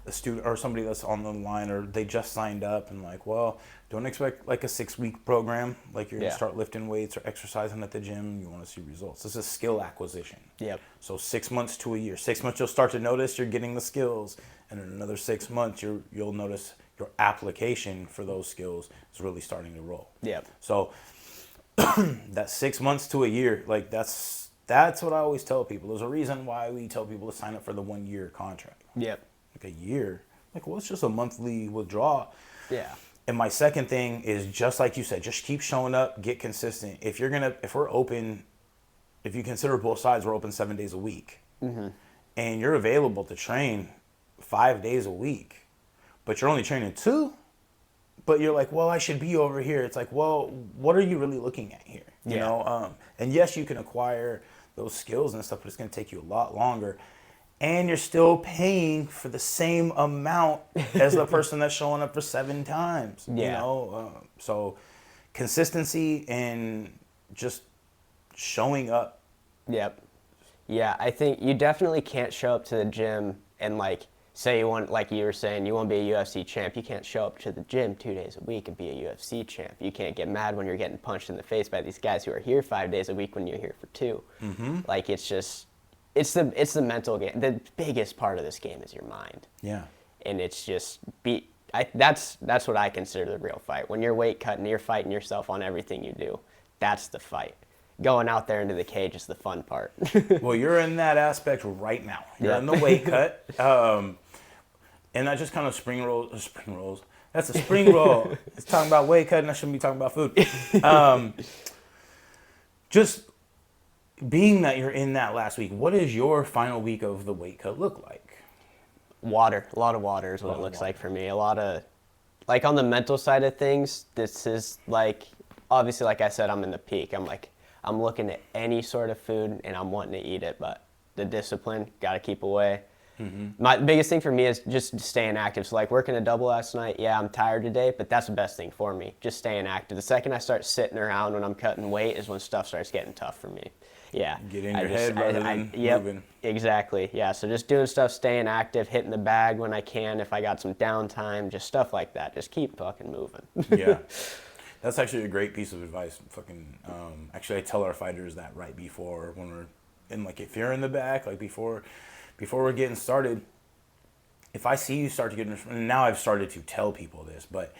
student or somebody that's on the line, or they just signed up, and like, well, don't expect like a 6-week program. Like you're going to start lifting weights or exercising at the gym. You want to see results. This is skill acquisition. Yep. So 6 months to a year. 6 months you'll start to notice you're getting the skills, and in another 6 months you'll notice your application for those skills is really starting to roll. Yep. So that 6 months to a year, like that's what I always tell people. There's a reason why we tell people to sign up for the 1-year contract. Yep. Like a year, like, well, it's just a monthly withdrawal. Yeah. And my second thing is, just like you said, just keep showing up, get consistent. If we're open, if you consider both sides, we're open 7 days a week, and you're available to train 5 days a week, but you're only training 2. But you're like, well, I should be over here. It's like, well, what are you really looking at here? You know? And yes, you can acquire those skills and stuff, but it's going to take you a lot longer. And you're still paying for the same amount as the person that's showing up for 7 times. Yeah. You know? So consistency and just showing up. Yep. Yeah, I think you definitely can't show up to the gym and say you want, like you were saying, you want to be a UFC champ. You can't show up to the gym 2 days a week and be a UFC champ. You can't get mad when you're getting punched in the face by these guys who are here 5 days a week when you're here for 2. Like, it's just, it's the mental game. The biggest part of this game is your mind. Yeah. And it's just, that's what I consider the real fight. When you're weight cutting, you're fighting yourself on everything you do. That's the fight. Going out there into the cage is the fun part. Well, you're in that aspect right now. You're in the weight cut. And not just kind of spring rolls. That's a spring roll. It's talking about weight cutting. I shouldn't be talking about food. Just being that you're in that last week, what does your final week of the weight cut look like? Water. A lot of water is what it looks like for me. A lot of, like, on the mental side of things, this is like, obviously, like I said, I'm in the peak. I'm looking at any sort of food and I'm wanting to eat it, but the discipline, got to keep away. My biggest thing for me is just staying active. So, like, working a double last night, yeah, I'm tired today, but that's the best thing for me, just staying active. The second I start sitting around when I'm cutting weight is when stuff starts getting tough for me. Yeah. Get in your head rather than moving. Exactly. Yeah, so just doing stuff, staying active, hitting the bag when I can, if I got some downtime, just stuff like that. Just keep fucking moving. Yeah. That's actually a great piece of advice. Actually, I tell our fighters that right before, when we're in, like, if you're in the back, like before we're getting started, if I see you start to get, and now I've started to tell people this, but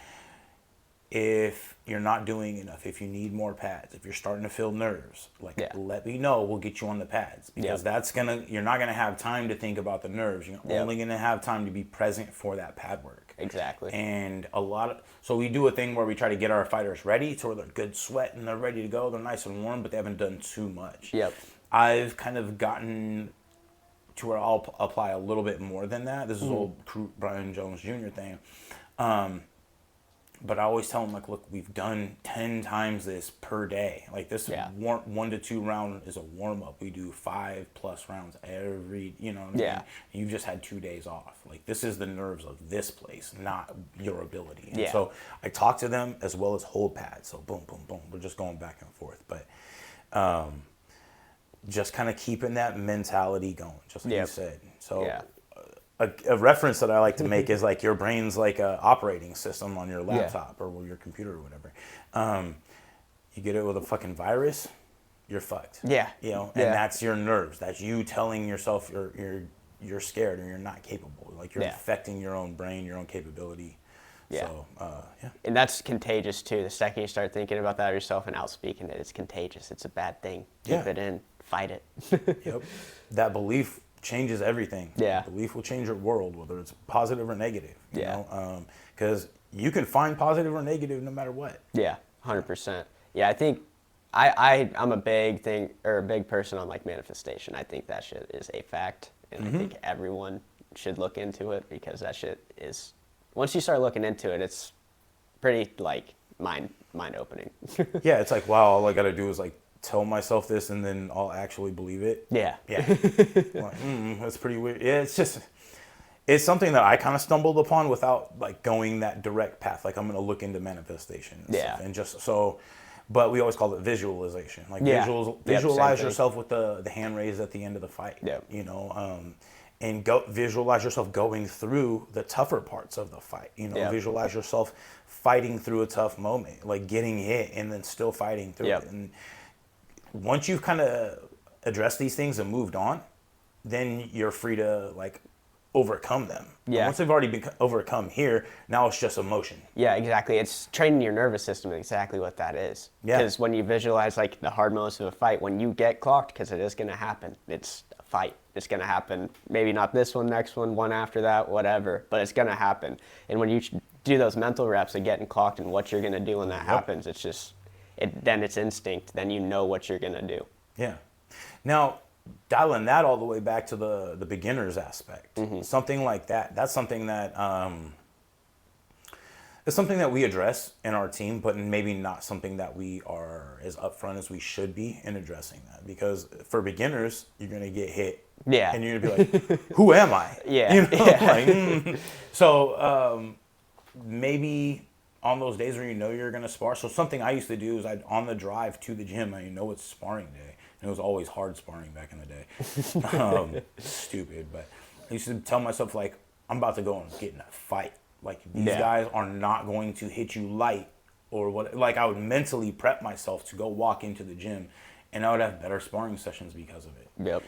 if you're not doing enough, if you need more pads, if you're starting to feel nerves, let me know. We'll get you on the pads, because you're not gonna have time to think about the nerves. You're only gonna have time to be present for that pad work. Exactly. And so we do a thing where we try to get our fighters ready to where they're good sweat and they're ready to go. They're nice and warm, but they haven't done too much. Yep. I've kind of gotten to where I'll apply a little bit more than that. This is old Brian Jones Jr. thing. But I always tell them, like, look, we've done 10 times this per day. Like, this 1 to 2 round is a warm-up. We do 5+ rounds every, you know what I mean? And you've just had 2 days off. Like, this is the nerves of this place, not your ability. And so I talk to them as well as hold pads. So boom, boom, boom. We're just going back and forth. But just kind of keeping that mentality going, just like you said. So a reference that I like to make is like your brain's like a operating system on your laptop or your computer or whatever. You get it with a fucking virus, you're fucked. Yeah. You know, and that's your nerves. That's you telling yourself you're scared or you're not capable. Like you're affecting your own brain, your own capability. Yeah. So, And that's contagious too. The second you start thinking about that yourself and outspeaking it, it's contagious. It's a bad thing. Keep it in. Fight it. Yep. That belief changes everything. Yeah. Belief will change your world, whether it's positive or negative. You know, because you can find positive or negative no matter what. Yeah, 100%. Yeah, I think I'm a big person on like manifestation. I think that shit is a fact, and I think everyone should look into it because that shit is. Once you start looking into it, it's pretty like mind opening. Yeah, it's like wow, all I gotta do is like tell myself this and then I'll actually believe it. Yeah. Like, that's pretty weird. Yeah, it's something that I kind of stumbled upon without like going that direct path. Like I'm going to look into manifestation and stuff. And just so, but we always call it visualization. Like visualize yourself with the hand raised at the end of the fight. You know, and visualize yourself going through the tougher parts of the fight. You know, visualize yourself fighting through a tough moment, like getting hit and then still fighting through it. And once you've kind of addressed these things and moved on, then you're free to like overcome them. Yeah. And once they've already been overcome here, now it's just emotion. Yeah, exactly. It's training your nervous system exactly what that is. Because when you visualize like the hard moments of a fight, when you get clocked, because it is going to happen, it's a fight. It's going to happen. Maybe not this one, next one after that, whatever, but it's going to happen. And when you do those mental reps of getting clocked and what you're going to do when that happens, it's just... then it's instinct. Then you know what you're gonna do. Yeah. Now, dialing that all the way back to the beginner's aspect, something like that. That's something that it's something that we address in our team, but maybe not something that we are as upfront as we should be in addressing that. Because for beginners, you're gonna get hit. Yeah. And you're gonna be like, "Who am I?" Yeah. You know. Like, So maybe. On those days where you know you're going to spar. So something I used to do is on the drive to the gym, I know it's sparring day. And it was always hard sparring back in the day. Stupid. But I used to tell myself, like, I'm about to go and get in a fight. Like, these guys are not going to hit you light or what. Like, I would mentally prep myself to go walk into the gym. And I would have better sparring sessions because of it. Yep.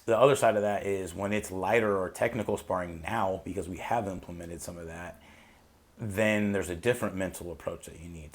The other side of that is when it's lighter or technical sparring now, because we have implemented some of that, then there's a different mental approach that you need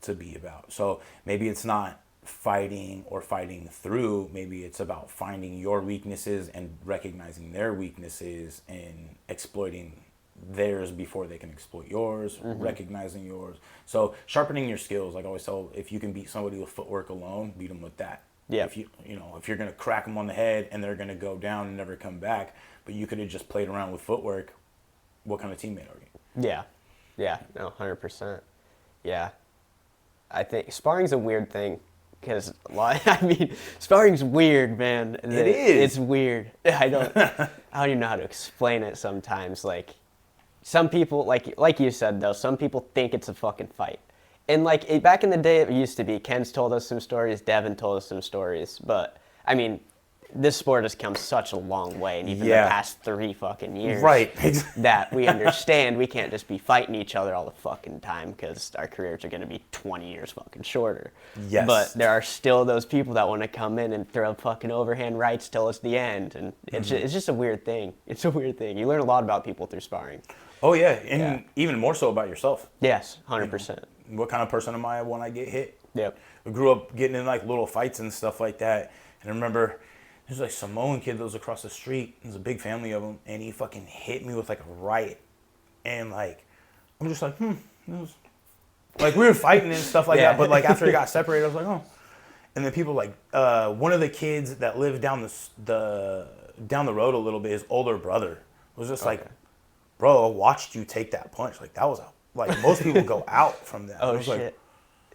to be about. So maybe it's not fighting or fighting through. Maybe it's about finding your weaknesses and recognizing their weaknesses and exploiting theirs before they can exploit yours, recognizing yours. So sharpening your skills. Like I always tell, if you can beat somebody with footwork alone, beat them with that. Yeah. If if you're going to crack them on the head and they're going to go down and never come back, but you could have just played around with footwork, what kind of teammate are you? Yeah. Yeah, no, 100%. Yeah. I think sparring's a weird thing because, sparring's weird, man. It is. It's weird. I don't even know how to explain it sometimes. Like, some people, like you said, though, some people think it's a fucking fight. And, like, back in the day, it used to be. Ken's told us some stories. Devin told us some stories. But, I mean... this sport has come such a long way, and even the past 3 fucking years, that we understand we can't just be fighting each other all the fucking time because our careers are going to be 20 years fucking shorter. Yes. But there are still those people that want to come in and throw fucking overhand rights till it's the end, and it's just a weird thing. It's a weird thing. You learn a lot about people through sparring. Oh, yeah, and even more so about yourself. Yes, 100%. What kind of person am I when I get hit? Yep. I grew up getting in, like, little fights and stuff like that, and I remember... there's like Samoan kid that was across the street. There's a big family of them, and he fucking hit me with like a right, and like I'm just like, like we were fighting and stuff like that. But like after he got separated, I was like, oh. And then people like one of the kids that lived down the road a little bit, his older brother was just like bro, I watched you take that punch. Like, that was like, most people go out from that. Oh, shit.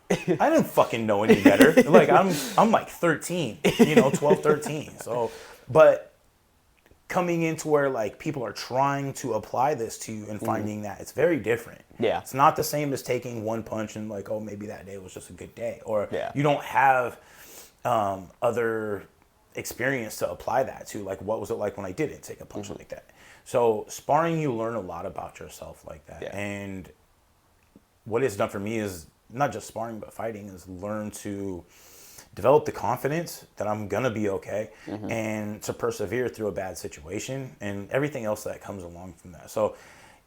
Like, I didn't fucking know any better. Like, I'm like 13, 12, 13. So, but coming into where, like, people are trying to apply this to you and finding that it's very different. Yeah. It's not the same as taking one punch and, like, oh, maybe that day was just a good day. Or you don't have other experience to apply that to. Like, what was it like when I didn't take a punch like that? So sparring, you learn a lot about yourself like that. Yeah. And what it's done for me is not just sparring, but fighting, is learn to develop the confidence that I'm going to be okay and to persevere through a bad situation and everything else that comes along from that. So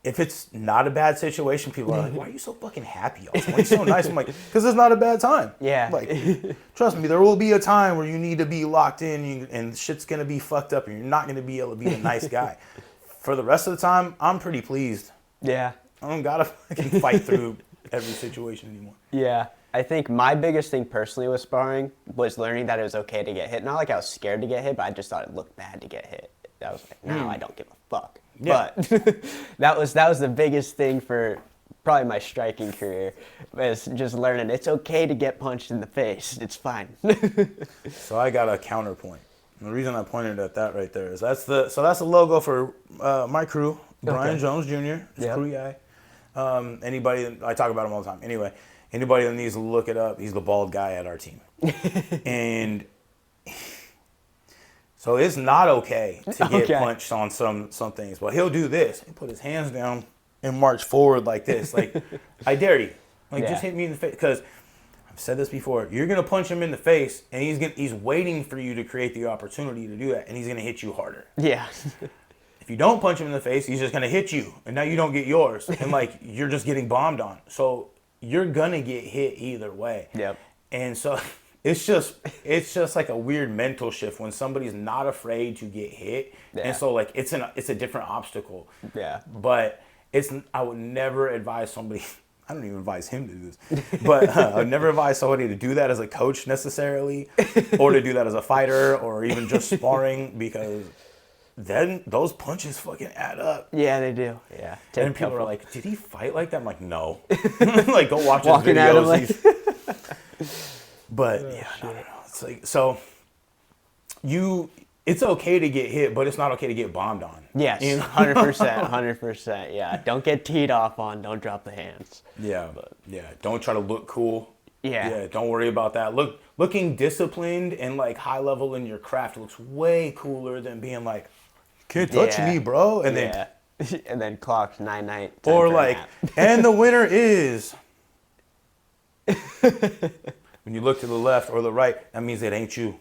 if it's not a bad situation, people are like, why are you so fucking happy? Why are you so nice? I'm like, because it's not a bad time. Yeah. Like, trust me, there will be a time where you need to be locked in and shit's going to be fucked up and you're not going to be able to be a nice guy. For the rest of the time, I'm pretty pleased. Yeah. I don't got to fucking fight through every situation anymore. Yeah. I think my biggest thing personally with sparring was learning that it was okay to get hit. Not like I was scared to get hit, but I just thought it looked bad to get hit. I was like, now I don't give a fuck. Yeah. But that was the biggest thing for probably my striking career, was just learning it's okay to get punched in the face. It's fine. So I got a counterpoint. And the reason I pointed at that right there is that's the logo for my crew, Brian Jones Jr. It's crew guy. Anybody, I talk about him all the time. Anyway, anybody that needs to look it up, he's the bald guy at our team. And so it's not okay to get punched on some things. But he'll do this. He'll put his hands down and march forward like this. Like, I dare you. Like, just hit me in the face. Because I've said this before. You're going to punch him in the face, and he's waiting for you to create the opportunity to do that, and he's going to hit you harder. Yeah. If you don't punch him in the face, he's just going to hit you, and now you don't get yours. And, like, you're just getting bombed on. So you're going to get hit either way. Yep. And so it's just like a weird mental shift when somebody's not afraid to get hit. Yeah. And so, like, it's a different obstacle. Yeah. But I would never advise somebody, I don't even advise him to do this, but I would never advise somebody to do that as a coach necessarily, or to do that as a fighter, or even just sparring, because then those punches fucking add up. Yeah, they do. Yeah. And people are like, did he fight like that? I'm like, no. Like, go watch his videos. But yeah, no. It's like, so it's okay to get hit, but it's not okay to get bombed on. Yes, 100%, 100%. Yeah, don't get teed off on. Don't drop the hands. Yeah, don't try to look cool. Yeah, don't worry about that. Looking disciplined and, like, high level in your craft looks way cooler than being like, can't touch me, bro. And then and then clock 9-9. Or like, and the winner is. When you look to the left or the right, that means it ain't you.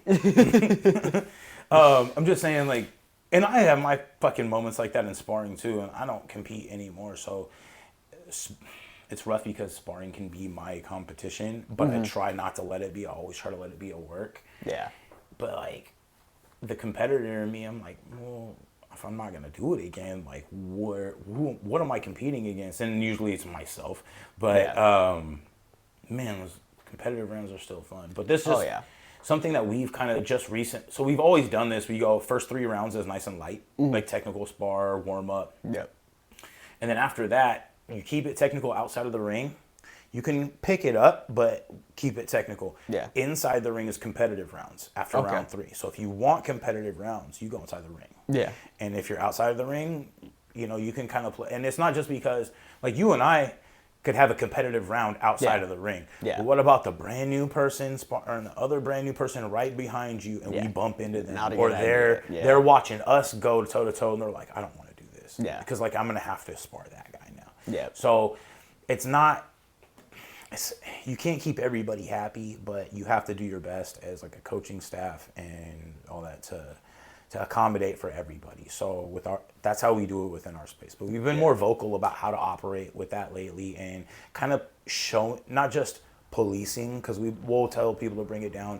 I'm just saying, like, and I have my fucking moments like that in sparring too, and I don't compete anymore, so it's rough because sparring can be my competition, but I try not to let it be. I always try to let it be a work. Yeah. But, like, the competitor in me, I'm like, well, if I'm not gonna do it again, like, what am I competing against? And usually it's myself. But man, those competitive rounds are still fun. But this is something that we've kind of just so we've always done this. We go first 3 rounds is nice and light, like technical spar, warm up. Yep. And then after that, you keep it technical outside of the ring. You can pick it up, but keep it technical. Yeah. Inside the ring is competitive rounds after round 3. So if you want competitive rounds, you go inside the ring. Yeah. And if you're outside of the ring, you can kind of play. And it's not just because, like, you and I could have a competitive round outside of the ring. Yeah. But what about the brand new person or the other brand new person right behind you, and we bump into them, or they're watching us go toe to toe, and they're like, I don't want to do this. Yeah. Because, like, I'm gonna have to spar that guy now. Yeah. So it's not. You can't keep everybody happy, but you have to do your best as, like, a coaching staff and all that to accommodate for everybody. So that's how we do it within our space. But we've been more vocal about how to operate with that lately, and kind of show, not just policing, because we'll tell people to bring it down,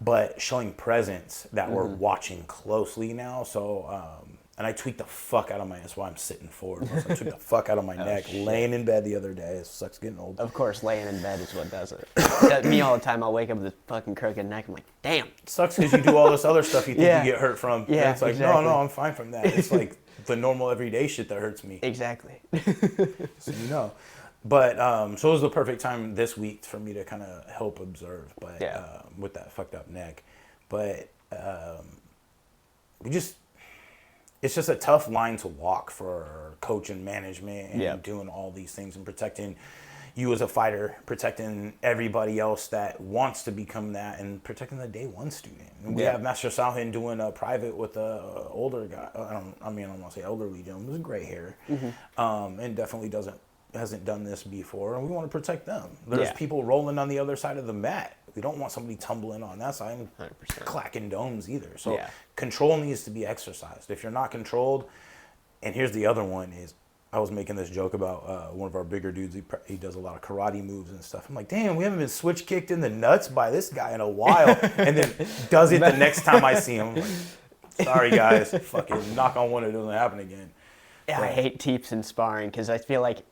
but showing presence that we're watching closely now. So and I tweaked the fuck out of that's why I'm sitting forward. I tweaked the fuck out of my neck, laying in bed the other day. It sucks getting old. Of course, laying in bed is what does it. Me all the time, I'll wake up with a fucking crooked neck. I'm like, damn. It sucks because you do all this other stuff you think you get hurt from. Yeah, and it's like, exactly. no, I'm fine from that. It's like, the normal everyday shit that hurts me. Exactly. So you know. But so it was the perfect time this week for me to kind of help observe, but with that fucked up neck. But it's just a tough line to walk for coach and management and doing all these things and protecting you as a fighter, protecting everybody else that wants to become that, and protecting the day one student. And we have Master Salhin doing a private with a older guy. I don't want to say elderly gentleman, with gray hair, and definitely hasn't done this before, and we want to protect them. There's people rolling on the other side of the mat. We don't want somebody tumbling on that side and 100%. clacking domes either. So control needs to be exercised. If you're not controlled, and here's the other one is, I was making this joke about one of our bigger dudes. He does a lot of karate moves and stuff. I'm like, damn, we haven't been switch kicked in the nuts by this guy in a while. And then does it the next time I see him. I'm like, sorry guys, fucking knock on wood, it doesn't happen again. Yeah, I hate teeps in sparring because I feel like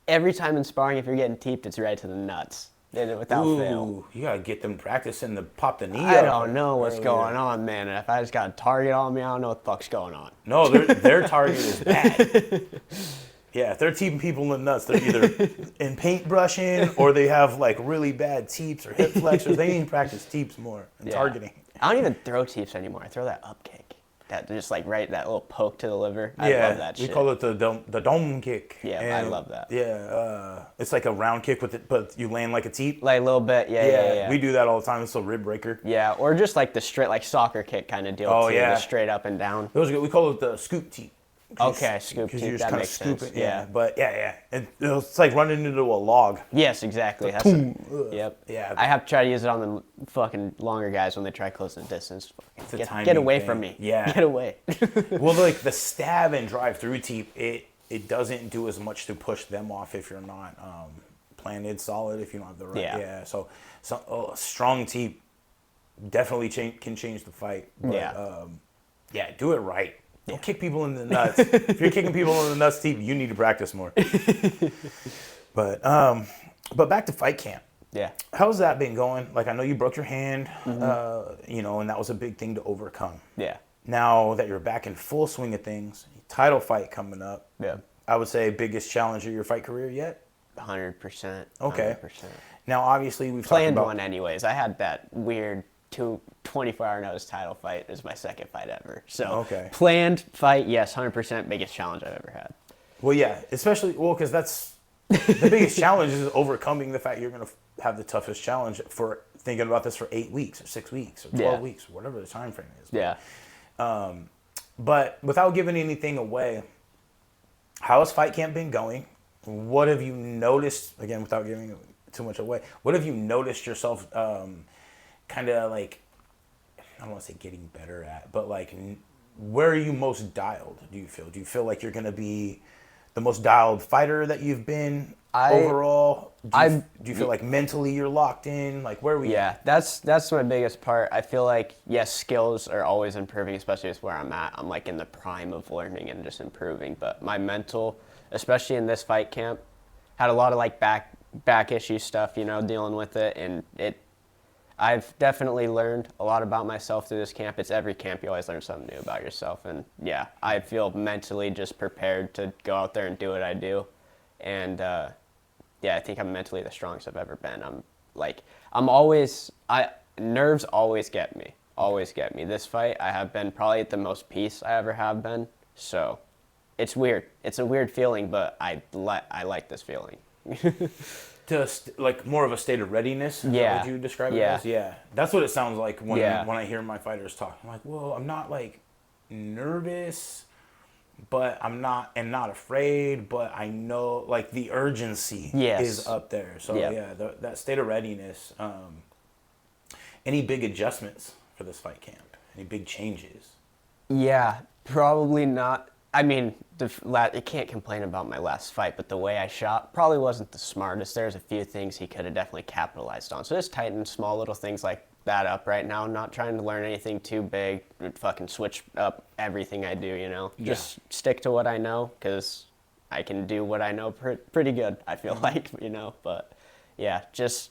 every time in sparring, if you're getting teeped, it's right to the nuts. Without fail. You gotta get them practicing to pop the knee I up. don't know what's going on, man. If I just got a target on me, I don't know what the fuck's going on. No, their target is bad. Yeah, if they're teeping people in the nuts, they're either in paintbrushing or they have like really bad teeps or hip flexors. They need to practice teeps more and targeting. I don't even throw teeps anymore. I throw that up kick. That just like that little poke to the liver. I love that shit. We call it the dome kick. Yeah, and I love that. Yeah, it's like a round kick with it, but you land like a teep. Like a little bit, yeah. We do that all the time. It's a rib breaker. Yeah, or just like the straight, like soccer kick kind of deal. Oh, too, yeah. The straight up and down. Those are good. We call it the scoop teep. Okay, scoop teep. That makes sense. It, but it's like running into a log. Yes, exactly. Yep. Yeah. I have to try to use it on the fucking longer guys when they try closing the distance. Get away from me. Yeah. Get away. Well, like the stab and drive through teep, it doesn't do as much to push them off if you're not planted solid, if you don't have the right. Yeah. So strong teep definitely can change the fight. But, do it right. Don't kick people in the nuts. If you're kicking people in the nuts, teep, you need to practice more. But back to fight camp. Yeah. How's that been going? Like, I know you broke your hand, and that was a big thing to overcome. Yeah. Now that you're back in full swing of things, title fight coming up. Yeah. I would say biggest challenge of your fight career yet? 100%. Okay. 100%. Now, obviously, we've planned talked about one anyways. I had that weird 24-hour notice title fight. Is my second fight ever. So planned fight, yes, 100% biggest challenge I've ever had. Well, yeah, especially because that's the biggest challenge is overcoming the fact you're going to have the toughest challenge for thinking about this for 8 weeks or 6 weeks or 12 weeks, whatever the time frame is. Yeah. But without giving anything away, how has fight camp been going? What have you noticed, again, without giving too much away, what have you noticed yourself kind of like, I don't want to say getting better at, but like, where are you most dialed, do you feel? Do you feel like you're going to be the most dialed fighter that you've been overall? Do you feel like mentally you're locked in? Like, where are we at? That's my biggest part. I feel like, yes, skills are always improving, especially with where I'm at. I'm like in the prime of learning and just improving. But my mental, especially in this fight camp, had a lot of like back issue stuff, dealing with it. And I've definitely learned a lot about myself through this camp. It's every camp, you always learn something new about yourself. And yeah, I feel mentally just prepared to go out there and do what I do. And I think I'm mentally the strongest I've ever been. Nerves always get me. Always get me. This fight, I have been probably at the most peace I ever have been. So it's weird. It's a weird feeling, but I like this feeling. Just like more of a state of readiness? Is that what you describe it as? Yeah. That's what it sounds like when I hear my fighters talk. I'm like, well, I'm not like nervous, but I'm not afraid, but I know like the urgency is up there. So that state of readiness. Any big adjustments for this fight camp? Any big changes? Yeah, probably not. I mean, I can't complain about my last fight, but the way I shot probably wasn't the smartest. There's a few things he could have definitely capitalized on. So just tighten small little things like that up right now. Not trying to learn anything too big. Fucking switch up everything I do, Just stick to what I know because I can do what I know pretty good, I feel like, But yeah, just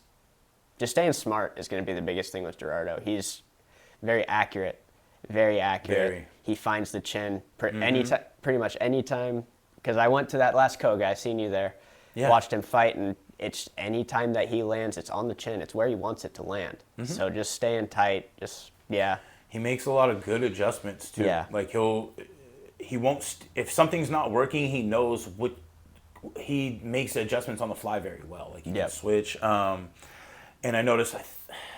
staying smart is going to be the biggest thing with Gerardo. He's very accurate. Very accurate. he finds the chin pretty much any time. Because I went to that last Koga, I seen you there, watched him fight, and it's any time that he lands, it's on the chin. It's where he wants it to land. So just staying tight, He makes a lot of good adjustments too. Yeah. Like he won't, if something's not working, he knows he makes adjustments on the fly very well. Like he can switch. And I noticed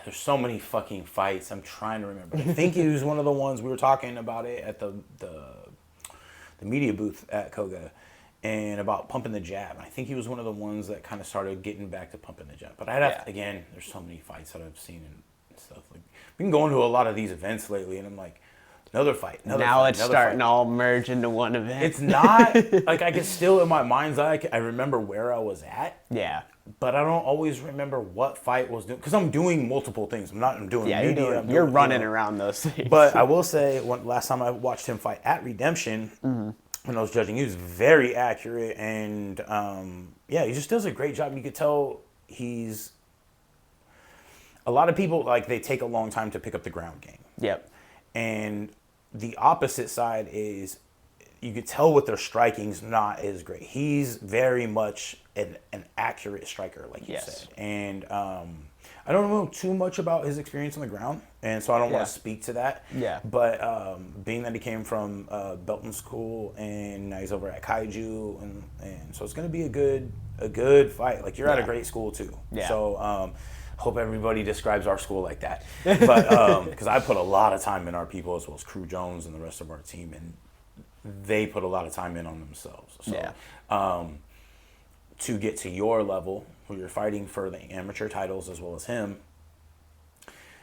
there's so many fucking fights. I'm trying to remember. I think he was one of the ones we were talking about it at the media booth at Koga, and about pumping the jab. I think he was one of the ones that kind of started getting back to pumping the jab. But I'd have to, again, there's so many fights that I've seen and stuff. Like, we've been going to a lot of these events lately, and I'm like, another fight. Now it's starting to all merge into one event. It's not, like, I can still, in my mind's eye, I remember where I was at. Yeah. But I don't always remember what fight was doing, because I'm doing multiple things. I'm doing media. You're running around those things. But I will say, last time I watched him fight at Redemption, when I was judging, he was very accurate, and he just does a great job. You could tell a lot of people, like, they take a long time to pick up the ground game. Yep. And the opposite side is, you could tell with their striking's not as great. He's very much an accurate striker, like you said. And I don't know too much about his experience on the ground, and so I don't want to speak to that. Yeah. But being that he came from Belton School, and now he's over at Kaiju, and so it's going to be a good fight. Like, you're at a great school too. Yeah. So hope everybody describes our school like that. But because I put a lot of time in our people, as well as Crew Jones and the rest of our team, and they put a lot of time in on themselves. So to get to your level, where you're fighting for the amateur titles as well as him,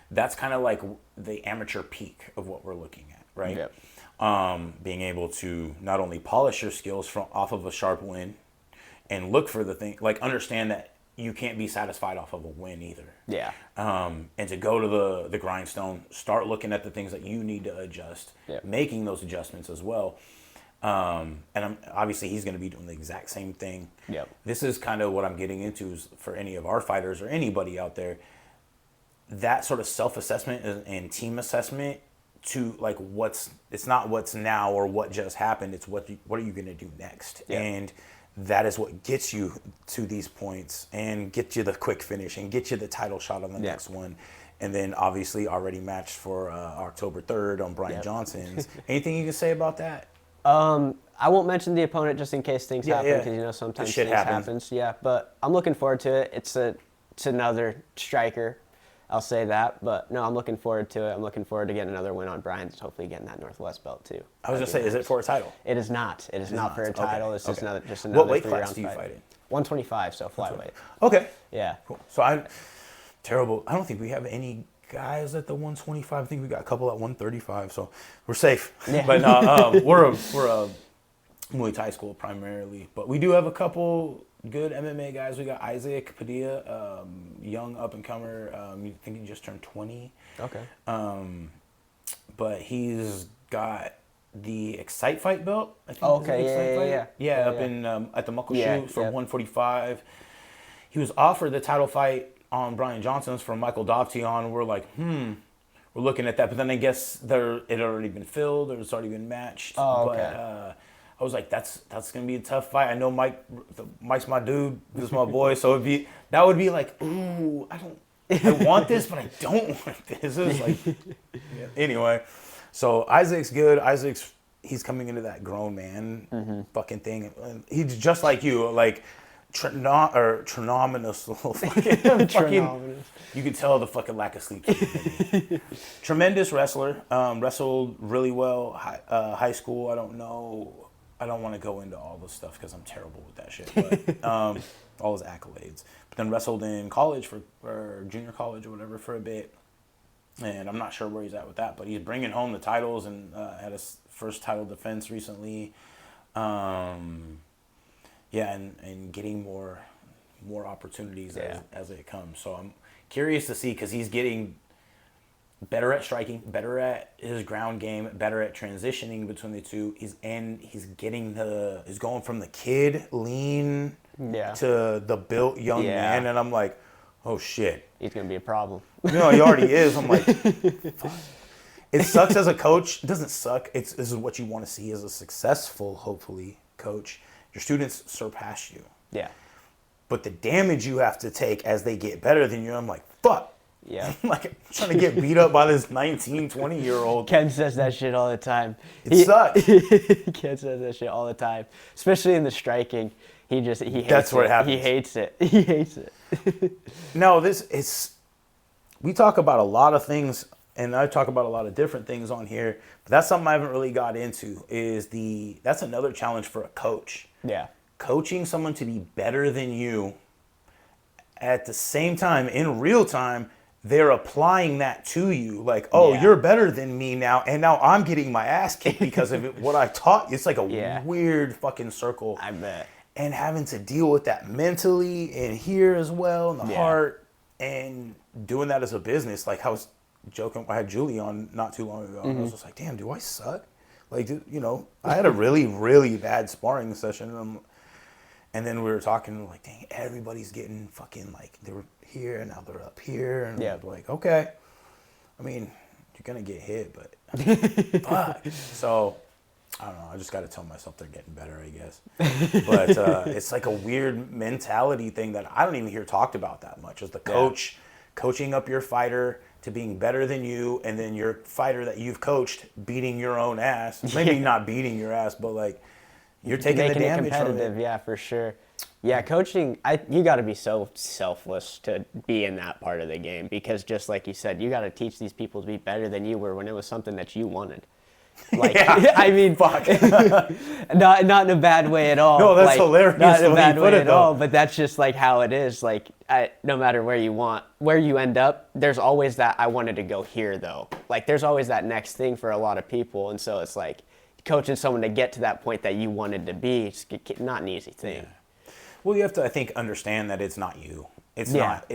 that's kind of like the amateur peak of what we're looking at, right? Yep. Being able to not only polish your skills off of a sharp win, and look for the thing, like, understand that you can't be satisfied off of a win either. Yeah. And to go to the grindstone, start looking at the things that you need to adjust, making those adjustments as well. And obviously he's going to be doing the exact same thing. Yep. This is kind of what I'm getting into, is for any of our fighters or anybody out there, that sort of self-assessment and team assessment to, like, it's not what's now or what just happened. It's what are you going to do next? Yep. And that is what gets you to these points and get you the quick finish and get you the title shot on the next one. And then obviously already matched for October 3rd on Brian Johnson's. Anything you can say about that? I won't mention the opponent just in case things happen, because sometimes shit things happens. Yeah, but I'm looking forward to it. It's another striker, I'll say that. But no, I'm looking forward to it. I'm looking forward to getting another win on Brian's, hopefully getting that Northwest belt too. I was gonna say, is it for a title? It is not. It is not for a title. Okay. It's just another What weight 3-round class do you fight in? 125, so flyweight. Okay. Yeah. Cool. So I don't think we have any guys at the 125. I think we got a couple at 135, so we're safe. Yeah. But no, we're a Muay Thai school primarily, but we do have a couple good MMA guys. We got Isaac Padilla, young up and comer. I think he just turned 20. Okay. But he's got the Excite Fight belt. I think. Okay. Yeah. Up in at the Muckleshoot from 145. He was offered the title fight on Brian Johnson's from Michael Dovtion. We're like, we're looking at that, but then I guess it had already been filled, or it's already been matched. Oh, okay. But I was like, that's gonna be a tough fight. I know Mike's my dude. This is my boy. So that would be like, ooh, I want this, but I don't want this. It was like, anyway. So Isaac's good. He's coming into that grown man fucking thing. He's just like you, like tremendous little fucking. You could tell the fucking lack of sleep. Tremendous wrestler. Wrestled really well. High school. I don't know. I don't want to go into all this stuff because I'm terrible with that shit. But all his accolades. But then wrestled in college or junior college or whatever for a bit. And I'm not sure where he's at with that, but he's bringing home the titles and had his first title defense recently. And getting more opportunities as it comes. So I'm curious to see, because he's getting better at striking, better at his ground game, better at transitioning between the two. He's going from the kid lean to the built young man, and I'm like, oh shit, he's gonna be a problem. No, he already is. I'm like, fuck. it sucks as a coach. It doesn't suck. This is what you want to see as a successful, hopefully, coach. Your students surpass you. Yeah. But the damage you have to take as they get better than you, I'm like, fuck. Yeah. Like, I'm trying to get beat up by this 19, 20-year-old. Ken says that shit all the time. It sucks. Ken says that shit all the time, especially in the striking. He hates That's where it. it happens. He hates it. He hates it. No, we talk about a lot of things, and I talk about a lot of different things on here, but that's something I haven't really got into, that's another challenge for a coach. Yeah. Coaching someone to be better than you, at the same time, in real time, they're applying that to you. Like, oh, you're better than me now, and now I'm getting my ass kicked because of what I taught. It's like a weird fucking circle. I bet. And having to deal with that mentally and here as well, in the heart, and doing that as a business. Like, I was joking, I had Julie on not too long ago, and I was just like, damn, do I suck? Like, I had a really, really bad sparring session, and then we were talking, like, dang, everybody's getting fucking, like, they were here, and now they're up here, and I'm like, okay. I mean, you're going to get hit, but fuck. So, I don't know, I just got to tell myself they're getting better, I guess. But it's like a weird mentality thing that I don't even hear talked about that much, is the coach coaching up your fighter to being better than you, and then your fighter that you've coached beating your own ass. Maybe not beating your ass, but, like, you're taking the damage from it. Yeah, for sure. Yeah, coaching, you got to be so selfless to be in that part of the game, because just like you said, you got to teach these people to be better than you were when it was something that you wanted. Like, I mean, fuck. not in a bad way at all. No, that's hilarious. Not in a bad way at all, but that's just like how it is. Like, no matter where you end up, there's always that, I wanted to go here though. Like, there's always that next thing for a lot of people, and so it's like, coaching someone to get to that point that you wanted to be, it's not an easy thing. Yeah. Well, you have to, I think, understand that it's not you. It's not,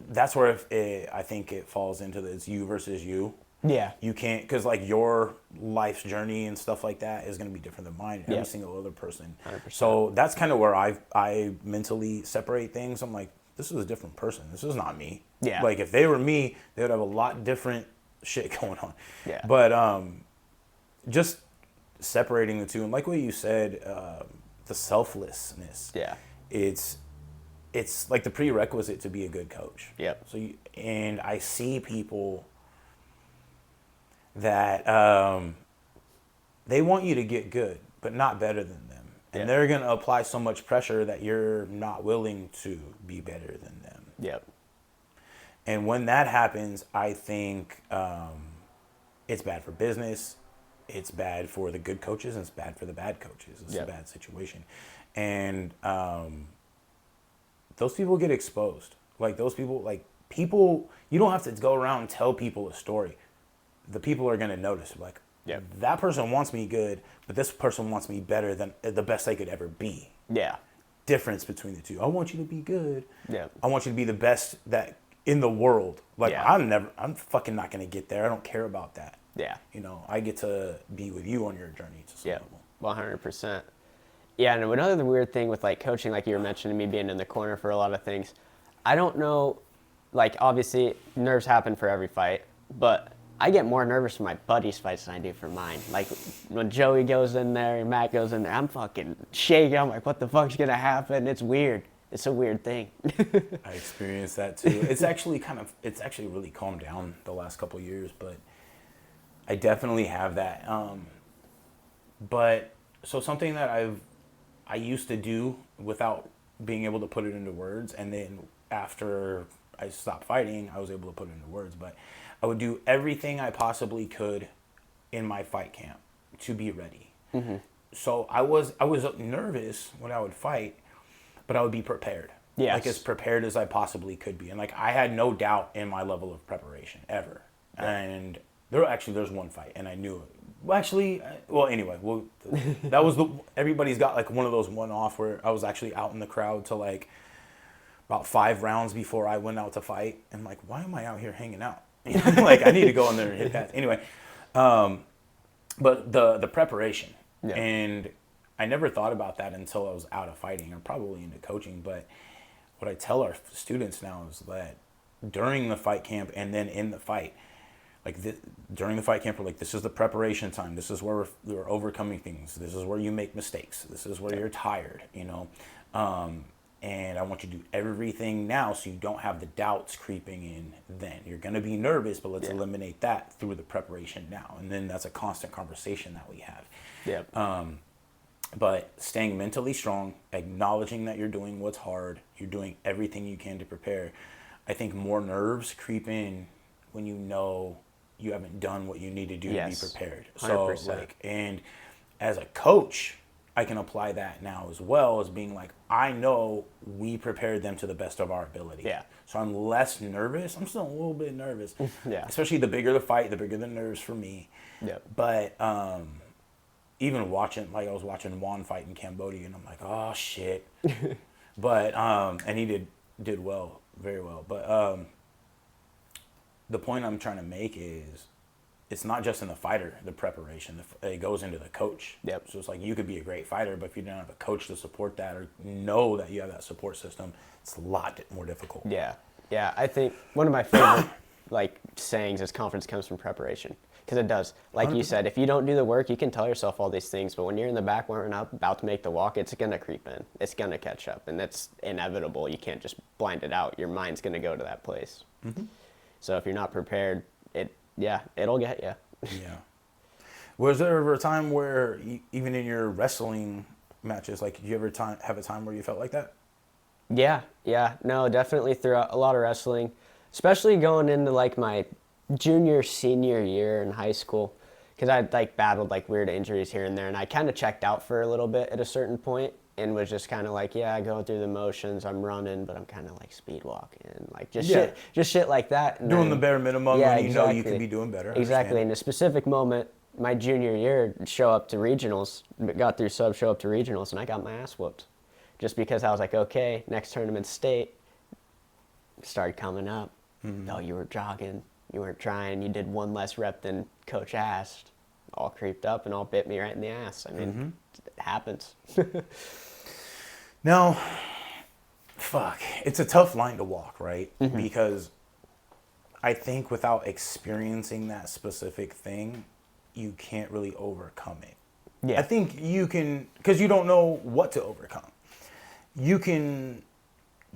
that's where I think it falls into it's you versus you. Yeah. You can't, because, like, your life's journey and stuff like that is going to be different than mine, every single other person. 100%. So that's kind of where I mentally separate things. I'm like, this is a different person. This is not me. Yeah. Like, if they were me, they would have a lot different shit going on. Yeah. But just separating the two, and like what you said, the selflessness. Yeah. It's like the prerequisite to be a good coach. Yep. So and I see people that they want you to get good, but not better than them. And they're going to apply so much pressure that you're not willing to be better than them. Yep. And when that happens, I think it's bad for business. It's bad for the good coaches, and it's bad for the bad coaches. It's a bad situation. And those people get exposed. Like, those people, you don't have to go around and tell people a story. The people are going to notice, like, that person wants me good, but this person wants me better than the best I could ever be. Yeah. Difference between the two. I want you to be good. Yeah. I want you to be the best that in the world. Like, I'm fucking not going to get there. I don't care about that. Yeah. I get to be with you on your journey to some level. 100%. Yeah, and another weird thing with, like, coaching, like you were mentioning, me being in the corner for a lot of things, I don't know, like, obviously nerves happen for every fight, but I get more nervous for my buddies' fights than I do for mine. Like, when Joey goes in there and Matt goes in there, I'm fucking shaking. I'm like, what the fuck's gonna happen? It's weird. It's a weird thing. I experienced that too. It's actually really calmed down the last couple of years, but I definitely have that. But so something that I used to do without being able to put it into words, and then after I stopped fighting, I was able to put it into words, but I would do everything I possibly could in my fight camp to be ready. Mm-hmm. So I was nervous when I would fight, but I would be prepared. Yes. Like, as prepared as I possibly could be. And, like, I had no doubt in my level of preparation ever. Yeah. And there's one fight, and I knew it. That was everybody's got, like, one of those one-off where I was actually out in the crowd till, like, about 5 rounds before I went out to fight. And, like, why am I out here hanging out? Like, I need to go in there and hit that. Anyway, but the preparation. Yeah. And I never thought about that until I was out of fighting, or probably into coaching. But what I tell our students now is that during the fight camp and then in the fight, like during the fight camp, we're like, this is the preparation time. This is where we're overcoming things. This is where you make mistakes. This is where you're tired, you know. And I want you to do everything now so you don't have the doubts creeping in then. You're going to be nervous, but let's eliminate that through the preparation now. And then that's a constant conversation that we have. Yep. But staying mentally strong, acknowledging that you're doing what's hard, you're doing everything you can to prepare. I think more nerves creep in when you know you haven't done what you need to do to be prepared. 100%. So like, and as a coach, I can apply that now as well as being like, I know we prepared them to the best of our ability. Yeah. So I'm less nervous. I'm still a little bit nervous. Yeah. Especially the bigger the fight, the bigger the nerves for me. Yep. But even watching, like I was watching Juan fight in Cambodia, and I'm like, oh shit. But and he did well, very well. But the point I'm trying to make is, it's not just in the fighter, the preparation. It goes into the coach. Yep. So it's like, you could be a great fighter, but if you don't have a coach to support that or know that you have that support system, it's a lot more difficult. Yeah. Yeah. I think one of my favorite like sayings is confidence comes from preparation. Because it does. Like 100%. You said, if you don't do the work, you can tell yourself all these things, but when you're in the back warming up, about to make the walk, it's going to creep in. It's going to catch up, and that's inevitable. You can't just blind it out. Your mind's going to go to that place. Mm-hmm. So if you're not prepared, it'll get you. Yeah. Was there ever a time where, even in your wrestling matches, like, did you ever have a time where you felt like that? Yeah. No, definitely throughout a lot of wrestling, especially going into, like, my junior, senior year in high school, because I'd like battled like weird injuries here and there, and I kind of checked out for a little bit at a certain point and was just kind of like, going through the motions, I'm running, but I'm kind of like speed walking, like just shit like that. And doing the bare minimum when you know you could be doing better. Exactly. In a specific moment, my junior year, show up to regionals, got through sub, show up to regionals, and I got my ass whooped, just because I was like, okay, next tournament state started coming up. Mm-hmm. Oh, you were jogging. You weren't trying. You did one less rep than coach asked. All creeped up and all bit me right in the ass. I mean, It happens. Now, it's a tough line to walk, right? Mm-hmm. Because I think without experiencing that specific thing, you can't really overcome it. Yeah. I think you can, because you don't know what to overcome. You can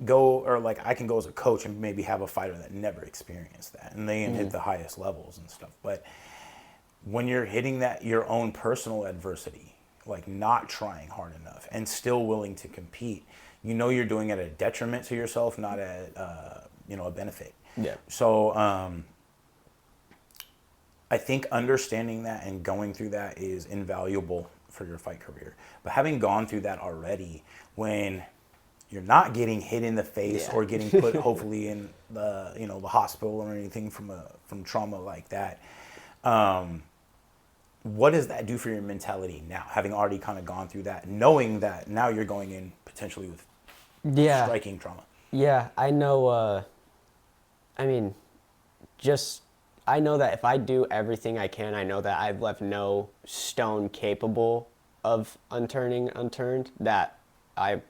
go, or like I can go as a coach and maybe have a fighter that never experienced that, and they can hit the highest levels and stuff. But when you're hitting that, your own personal adversity, like not trying hard enough and still willing to compete, you know you're doing it at a detriment to yourself, not at a benefit. Yeah. So I think understanding that and going through that is invaluable for your fight career. But having gone through that already, when you're not getting hit in the face or getting put hopefully in the hospital or anything from trauma like that, what does that do for your mentality now, having already kind of gone through that, knowing that now you're going in potentially with striking trauma? Yeah, I know. I know that if I do everything I can, I know that I've left no stone capable of unturned, that I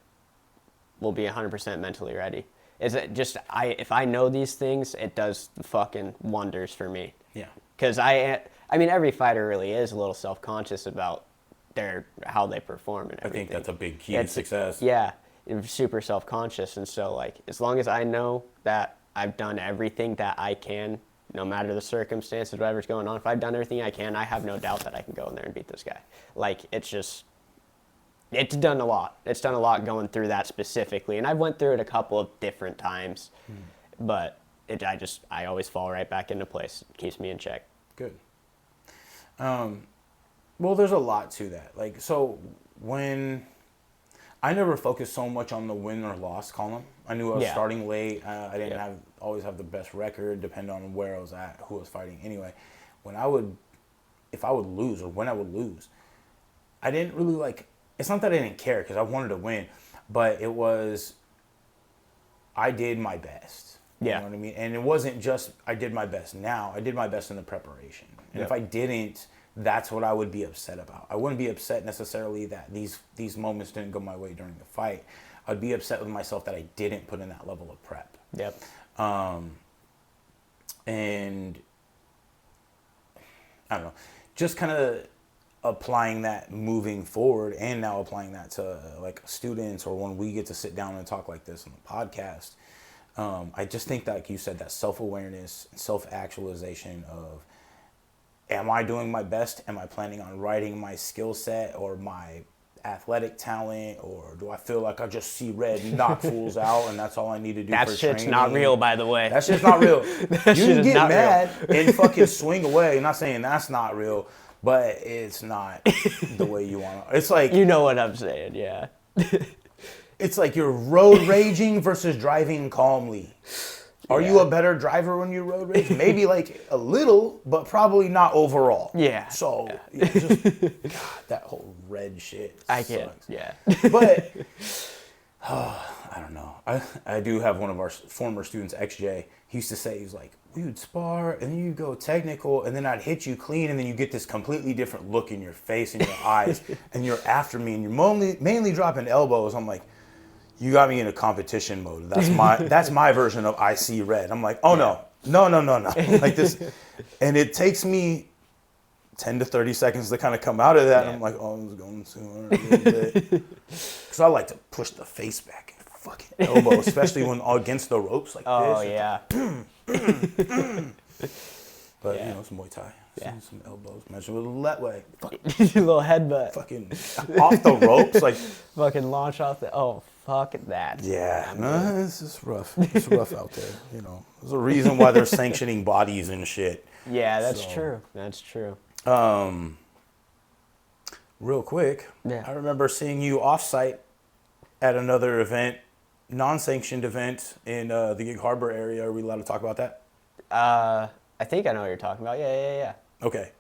will be 100% mentally ready. If I know these things, it does fucking wonders for me. Yeah. Because every fighter really is a little self-conscious about how they perform and everything. I think that's a big key to success. Yeah, super self-conscious, and so like as long as I know that I've done everything that I can, no matter the circumstances, whatever's going on, if I've done everything I can, I have no doubt that I can go in there and beat this guy. Like it's done a lot. It's done a lot going through that specifically, and I've went through it a couple of different times, but I always fall right back into place. It keeps me in check. Good. Well, there's a lot to that. Like, so when I never focused so much on the win or loss column. I knew I was starting late. I didn't always have the best record, depending on where I was at, who I was fighting. Anyway, if I would lose or when I would lose, I didn't really it's not that I didn't care because I wanted to win, but it was, I did my best. You know what I mean? And it wasn't just I did my best now. I did my best in the preparation. And if I didn't, that's what I would be upset about. I wouldn't be upset necessarily that these moments didn't go my way during the fight. I'd be upset with myself that I didn't put in that level of prep. Yep. And I don't know, just kind of applying that moving forward, and now applying that to like students, or when we get to sit down and talk like this on the podcast. I just think that, like you said, that self-awareness, self-actualization of, am I doing my best? Am I planning on writing my skill set or my athletic talent, or do I feel like I just see red and knock fools out and that's all I need to do that for shit's training? not real, by the way. That shit's not real. You can get mad real. and fucking swing away. I'm not saying that's not real, but it's not the way you want to. It's like, you know what I'm saying, yeah. it's like you're road raging versus driving calmly. Are you a better driver when you road rage? Maybe like a little, but probably not overall. Yeah. So just God, that whole red shit sucks. Yeah. But I don't know. I do have one of our former students, XJ. He used to say, he's like, we would spar and then you go technical and then I'd hit you clean and then you get this completely different look in your face and your eyes and you're after me and you're mainly dropping elbows. I'm like, you got me in a competition mode. That's my version of I see red. I'm like, oh no. Like this, and it takes me 10 to 30 seconds to kind of come out of that. Yeah. And I'm like, oh, I'm going sooner a little bit. Because I like to push the face back and fucking elbow, especially when against the ropes like this. Oh yeah. But you know, it's Muay Thai. Some elbows. Imagine with a way. A little headbutt. Fucking off the ropes, like fucking launch off the. Oh fuck that. Yeah, no, it's just rough. It's rough out there. You know, there's a reason why they're sanctioning bodies and shit. Yeah, that's true. That's true. Real quick, I remember seeing you off-site at another event, non-sanctioned event in the Gig Harbor area. Are we allowed to talk about that? I think I know what you're talking about. Yeah. Okay.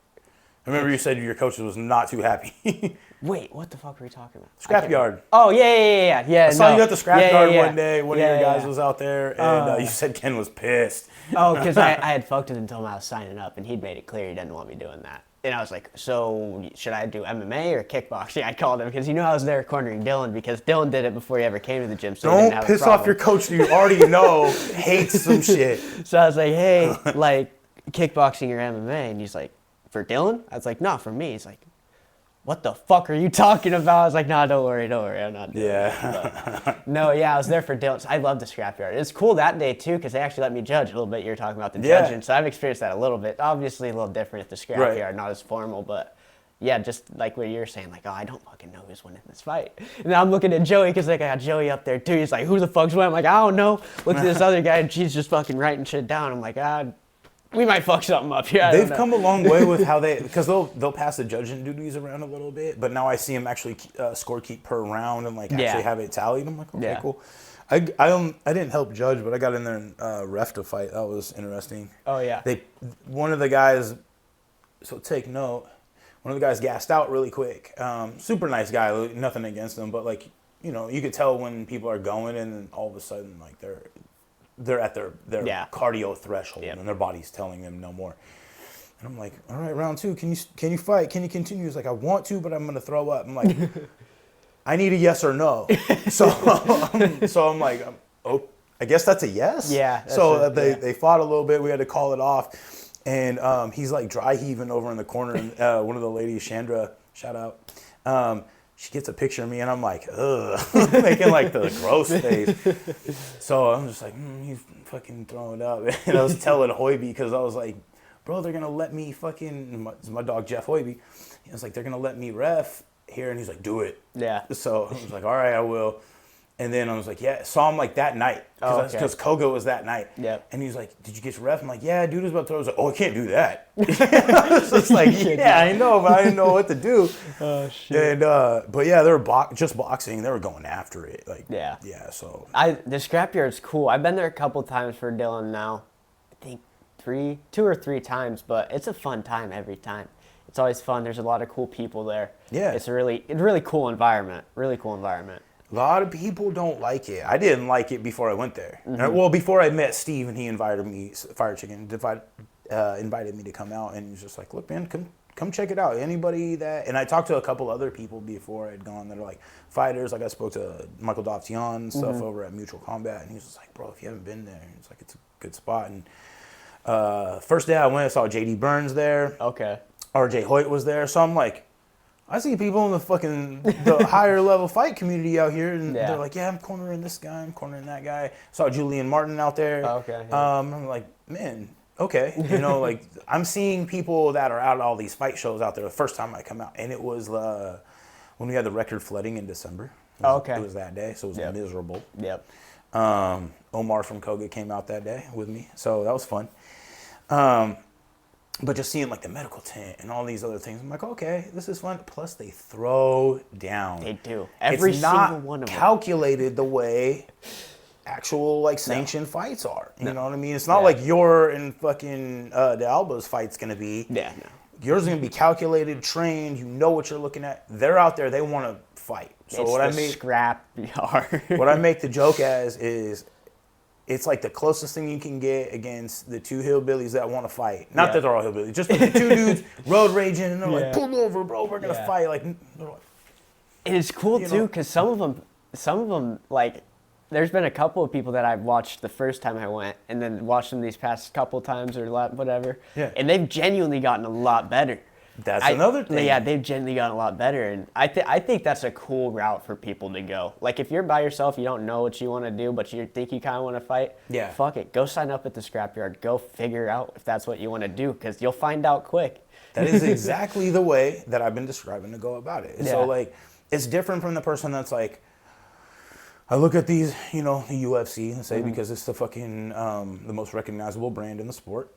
I remember you said your coach was not too happy. Wait, what the fuck were we talking about? Scrapyard. Oh, yeah. I saw you at the scrapyard one day. One of your guys was out there, and you said Ken was pissed. Oh, because I had fucked with him until I was signing up, and he'd made it clear he didn't want me doing that. And I was like, so should I do MMA or kickboxing? I called him because I was there cornering Dylan because Dylan did it before he ever came to the gym. So don't piss off your coach who you already know hates some shit. So I was like, hey, like kickboxing or MMA? And he's like, for Dylan? I was like, no, for me. He's like, what the fuck are you talking about? I was like, nah, don't worry, I'm not doing it. No, I was there for Dylan. I love the scrapyard. It's cool that day, too, because they actually let me judge a little bit. You're talking about the judging, so I've experienced that a little bit. Obviously, a little different at the scrapyard, not as formal, but yeah, just like what you're saying, like, oh, I don't fucking know who's winning this fight. And then I'm looking at Joey, because like I got Joey up there, too. He's like, who the fuck's winning? I'm like, I don't know. Look at this other guy, and she's just fucking writing shit down. I'm like, we might fuck something up here. They've come a long way with how because they'll pass the judging duties around a little bit, but now I see them actually score keep per round and like actually have it tallied. I'm like, okay, cool. I didn't help judge, but I got in there and ref a fight. That was interesting. Oh yeah. One of the guys. So take note. One of the guys gassed out really quick. Super nice guy. Nothing against him, but like you could tell when people are going, and then all of a sudden like they're at their cardio threshold, and their body's telling them no more. And I'm like, all right, round 2, can you fight? Can you continue? He's like, I want to, but I'm gonna throw up. I'm like, I need a yes or no. So I'm like, oh, I guess that's a yes. Yeah. So they fought a little bit. We had to call it off, and he's like dry heaving over in the corner. And one of the ladies, Chandra, shout out. She gets a picture of me, and I'm like, ugh, making like the gross face. So I'm just like, he's fucking throwing up. And I was telling Hoiby, because I was like, bro, they're going to let me my dog Jeff Hoiby. He was like, they're going to let me ref here. And he's like, do it. Yeah. So I was like, all right, I will. And then I was like, saw him like that night. Because Koga was that night. Yep. And he was like, did you get your ref? I'm like, yeah, dude was about to throw. I was like, oh, I can't do that. I was just like, I know, but I didn't know what to do. Oh, shit. And, but yeah, they were just boxing. They were going after it. Like, yeah, so. The scrapyard's cool. I've been there a couple times for Dylan now. I think 2 or 3 times, but it's a fun time every time. It's always fun. There's a lot of cool people there. Yeah. It's a really cool environment. Really cool environment. A lot of people don't like it. I didn't like it before I went there. Mm-hmm. Well, before I met Steve, and he invited me, Fire Chicken, invited me to come out, and he's just like, look, man, come check it out. Anybody that, and I talked to a couple other people before I'd gone that are like fighters. Like I spoke to Michael Doftion and stuff over at Mutual Combat, and he was just like, bro, if you haven't been there, it's like, it's a good spot. And first day I went, I saw JD Burns there. Okay. RJ Hoyt was there. So I'm like, I see people in the higher level fight community out here, and they're like, yeah, I'm cornering this guy, I'm cornering that guy. Saw Julian Martin out there. Oh, okay. Yeah. I'm like, man, okay. You know, like, I'm seeing people that are out at all these fight shows out there the first time I come out. And it was when we had the record flooding in December. It was that day, so it was miserable. Yep. Omar from Koga came out that day with me, so that was fun. But just seeing like the medical tent and all these other things, I'm like, okay, this is fun. Plus, they throw down. They do. Every single one of them. It's not calculated the way actual like sanctioned fights are. You know what I mean? It's not like your and fucking De Alba's fight's gonna be. Yeah. No. Yours is gonna be calculated, trained. You know what you're looking at. They're out there. They want to fight. So it's scrap yard. What I make the joke as is, it's like the closest thing you can get against the two hillbillies that want to fight. Not that they're all hillbillies, just the two dudes road raging, and they're like, pull over, bro, we're going to fight. Like, and it's cool, too, because some of them, like, there's been a couple of people that I've watched the first time I went, and then watched them these past couple times or whatever, and they've genuinely gotten a lot better. That's another thing. Yeah, they've genuinely gotten a lot better, and I think that's a cool route for people to go. Like, if you're by yourself, you don't know what you want to do, but you think you kind of want to fight, fuck it. Go sign up at the scrapyard. Go figure out if that's what you want to do, because you'll find out quick. That is exactly the way that I've been describing to go about it. So, like, it's different from the person that's like, I look at these, you know, the UFC, and say, because it's the fucking, the most recognizable brand in the sport.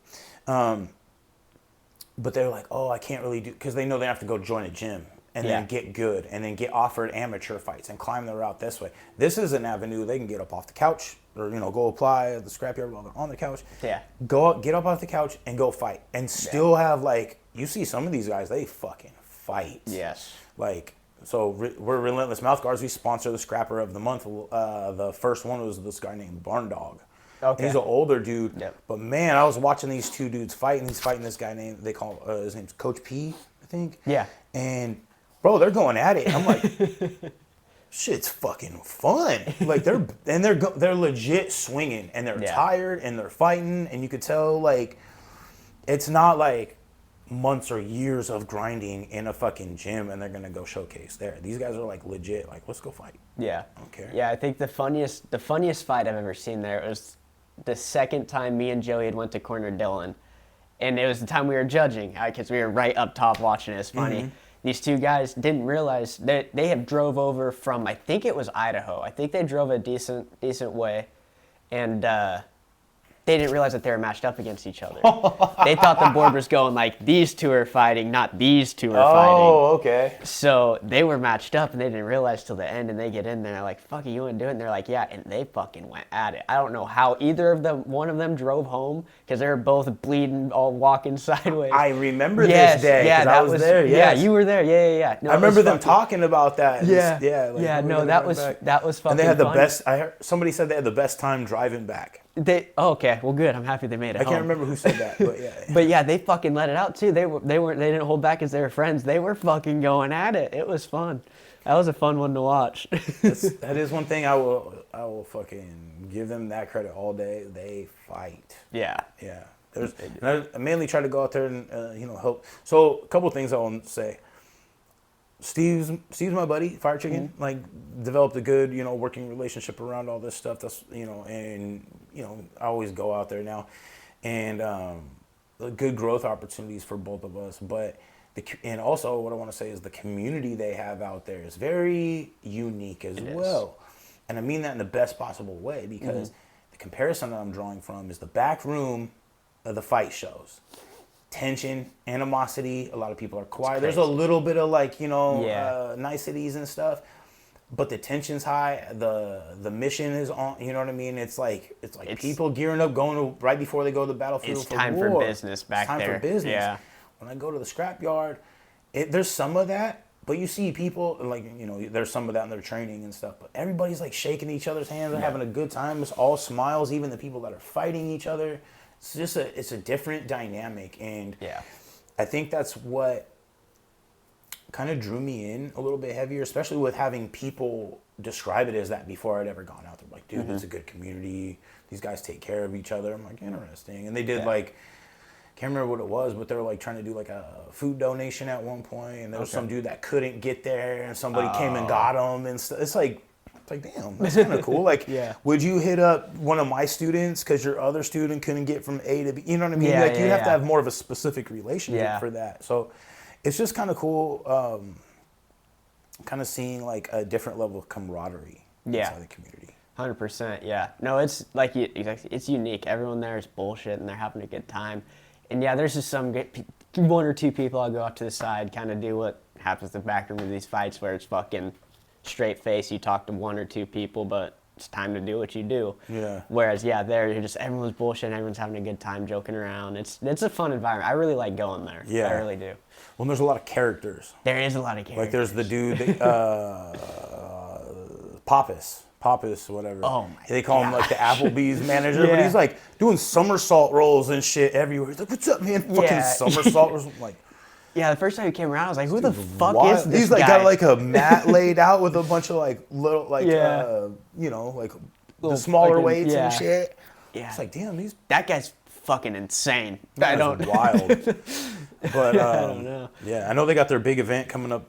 But they're like, oh, I can't really do, because they know they have to go join a gym and then get good and then get offered amateur fights and climb the route this way. This is an avenue they can get up off the couch or, you know, go apply at the scrapyard while they're on the couch. Yeah. Get up off the couch and go fight and still have, like, you see some of these guys, they fucking fight. Yes. Like, so we're Relentless Mouth Guards. We sponsor the Scrapper of the Month. The first one was this guy named Barn Dog. Okay. He's an older dude, but man, I was watching these two dudes fight, and he's fighting this guy named, they call his name's Coach P, I think. Yeah. And bro, they're going at it. I'm like, shit's fucking fun. Like they're legit swinging, and they're tired, and they're fighting, and you could tell like it's not like months or years of grinding in a fucking gym, and they're gonna go showcase there. These guys are like legit. Like, let's go fight. Yeah. I don't care. Yeah, I think the funniest fight I've ever seen there was the second time me and Joey had went to corner Dylan, and it was the time we were judging because we were right up top watching it. It's funny. These two guys didn't realize that they had drove over from, I think it was Idaho. I think they drove a decent way, and they didn't realize that they were matched up against each other. They thought the board was going like, these two are fighting, not these two are fighting. Oh, okay. So they were matched up, and they didn't realize till the end, and they get in there like, fuck it, you want to do it? And they're like, yeah, and they fucking went at it. I don't know how one of them drove home, because they were both bleeding, all walking sideways. I remember this day, because I was there. Yes. Yeah, you were there. Yeah. No, I remember them talking about that. Yeah. That was fucking And they had the fun. best, I heard somebody said they had the best time driving back. Okay, well, good. I'm happy they made it. I can't remember who said that, but yeah. But yeah, they fucking let it out too. They didn't hold back as they were friends. They were fucking going at it. It was fun. That was a fun one to watch. That is one thing I will fucking give them that credit all day. They fight. Yeah. And I mainly try to go out there and help. So a couple of things I want to say. Steve's my buddy, Fire Chicken. Like, developed a good, working relationship around all this stuff. That's, and I always go out there now, and good growth opportunities for both of us. But and also what I want to say is the community they have out there is very unique as well, and I mean that in the best possible way, because the comparison that I'm drawing from is the back room of the fight shows. Tension, animosity, a lot of people are quiet. There's a little bit of niceties and stuff, but the tension's high, the mission is on, you know what I mean? It's people gearing up, going to, right before they go to the battlefield for war. It's time for business back there. It's time for business. Yeah. When I go to the scrapyard, there's some of that, but you see people, there's some of that in their training and stuff, but everybody's like shaking each other's hands and having a good time. It's all smiles, even the people that are fighting each other. It's just it's a different dynamic, and I think that's what kind of drew me in a little bit heavier, especially with having people describe it as that before I'd ever gone out there. Like, dude, it's a good community. These guys take care of each other. I'm like, interesting. And they did can't remember what it was, but they were like trying to do like a food donation at one point, and there was some dude that couldn't get there, and somebody came and got him, and it's like damn, that's kind of cool. Like, would you hit up one of my students because your other student couldn't get from A to B? You know what I mean? Like, you have to have more of a specific relationship for that. So it's just kind of cool, kind of seeing like a different level of camaraderie inside the community. 100%, yeah. No, it's like, it's unique. Everyone there is bullshit, and they're having a good time. And yeah, there's just some one or two people I'll go up to the side, kind of do what happens in the back room of these fights, where it's fucking straight face. You talk to one or two people, but it's time to do what you do. Yeah. Whereas, there you're just, everyone's bullshit, everyone's having a good time, joking around. It's a fun environment. I really like going there. Yeah. I really do. Well, there's a lot of characters. There is a lot of characters. Like, there's the dude, Pappas, whatever. Oh my! They call him like the Applebee's manager, but he's like doing somersault rolls and shit everywhere. He's like, "What's up, man?" Fucking somersault rolls. Like, the first time he came around, I was like, "Who the fuck is this He's like guy?" got like a mat laid out with a bunch of like little like you know, like little the smaller weights and shit. Yeah, it's like, damn, that guy's fucking insane. That's wild. But I don't know. Yeah, I know they got their big event coming up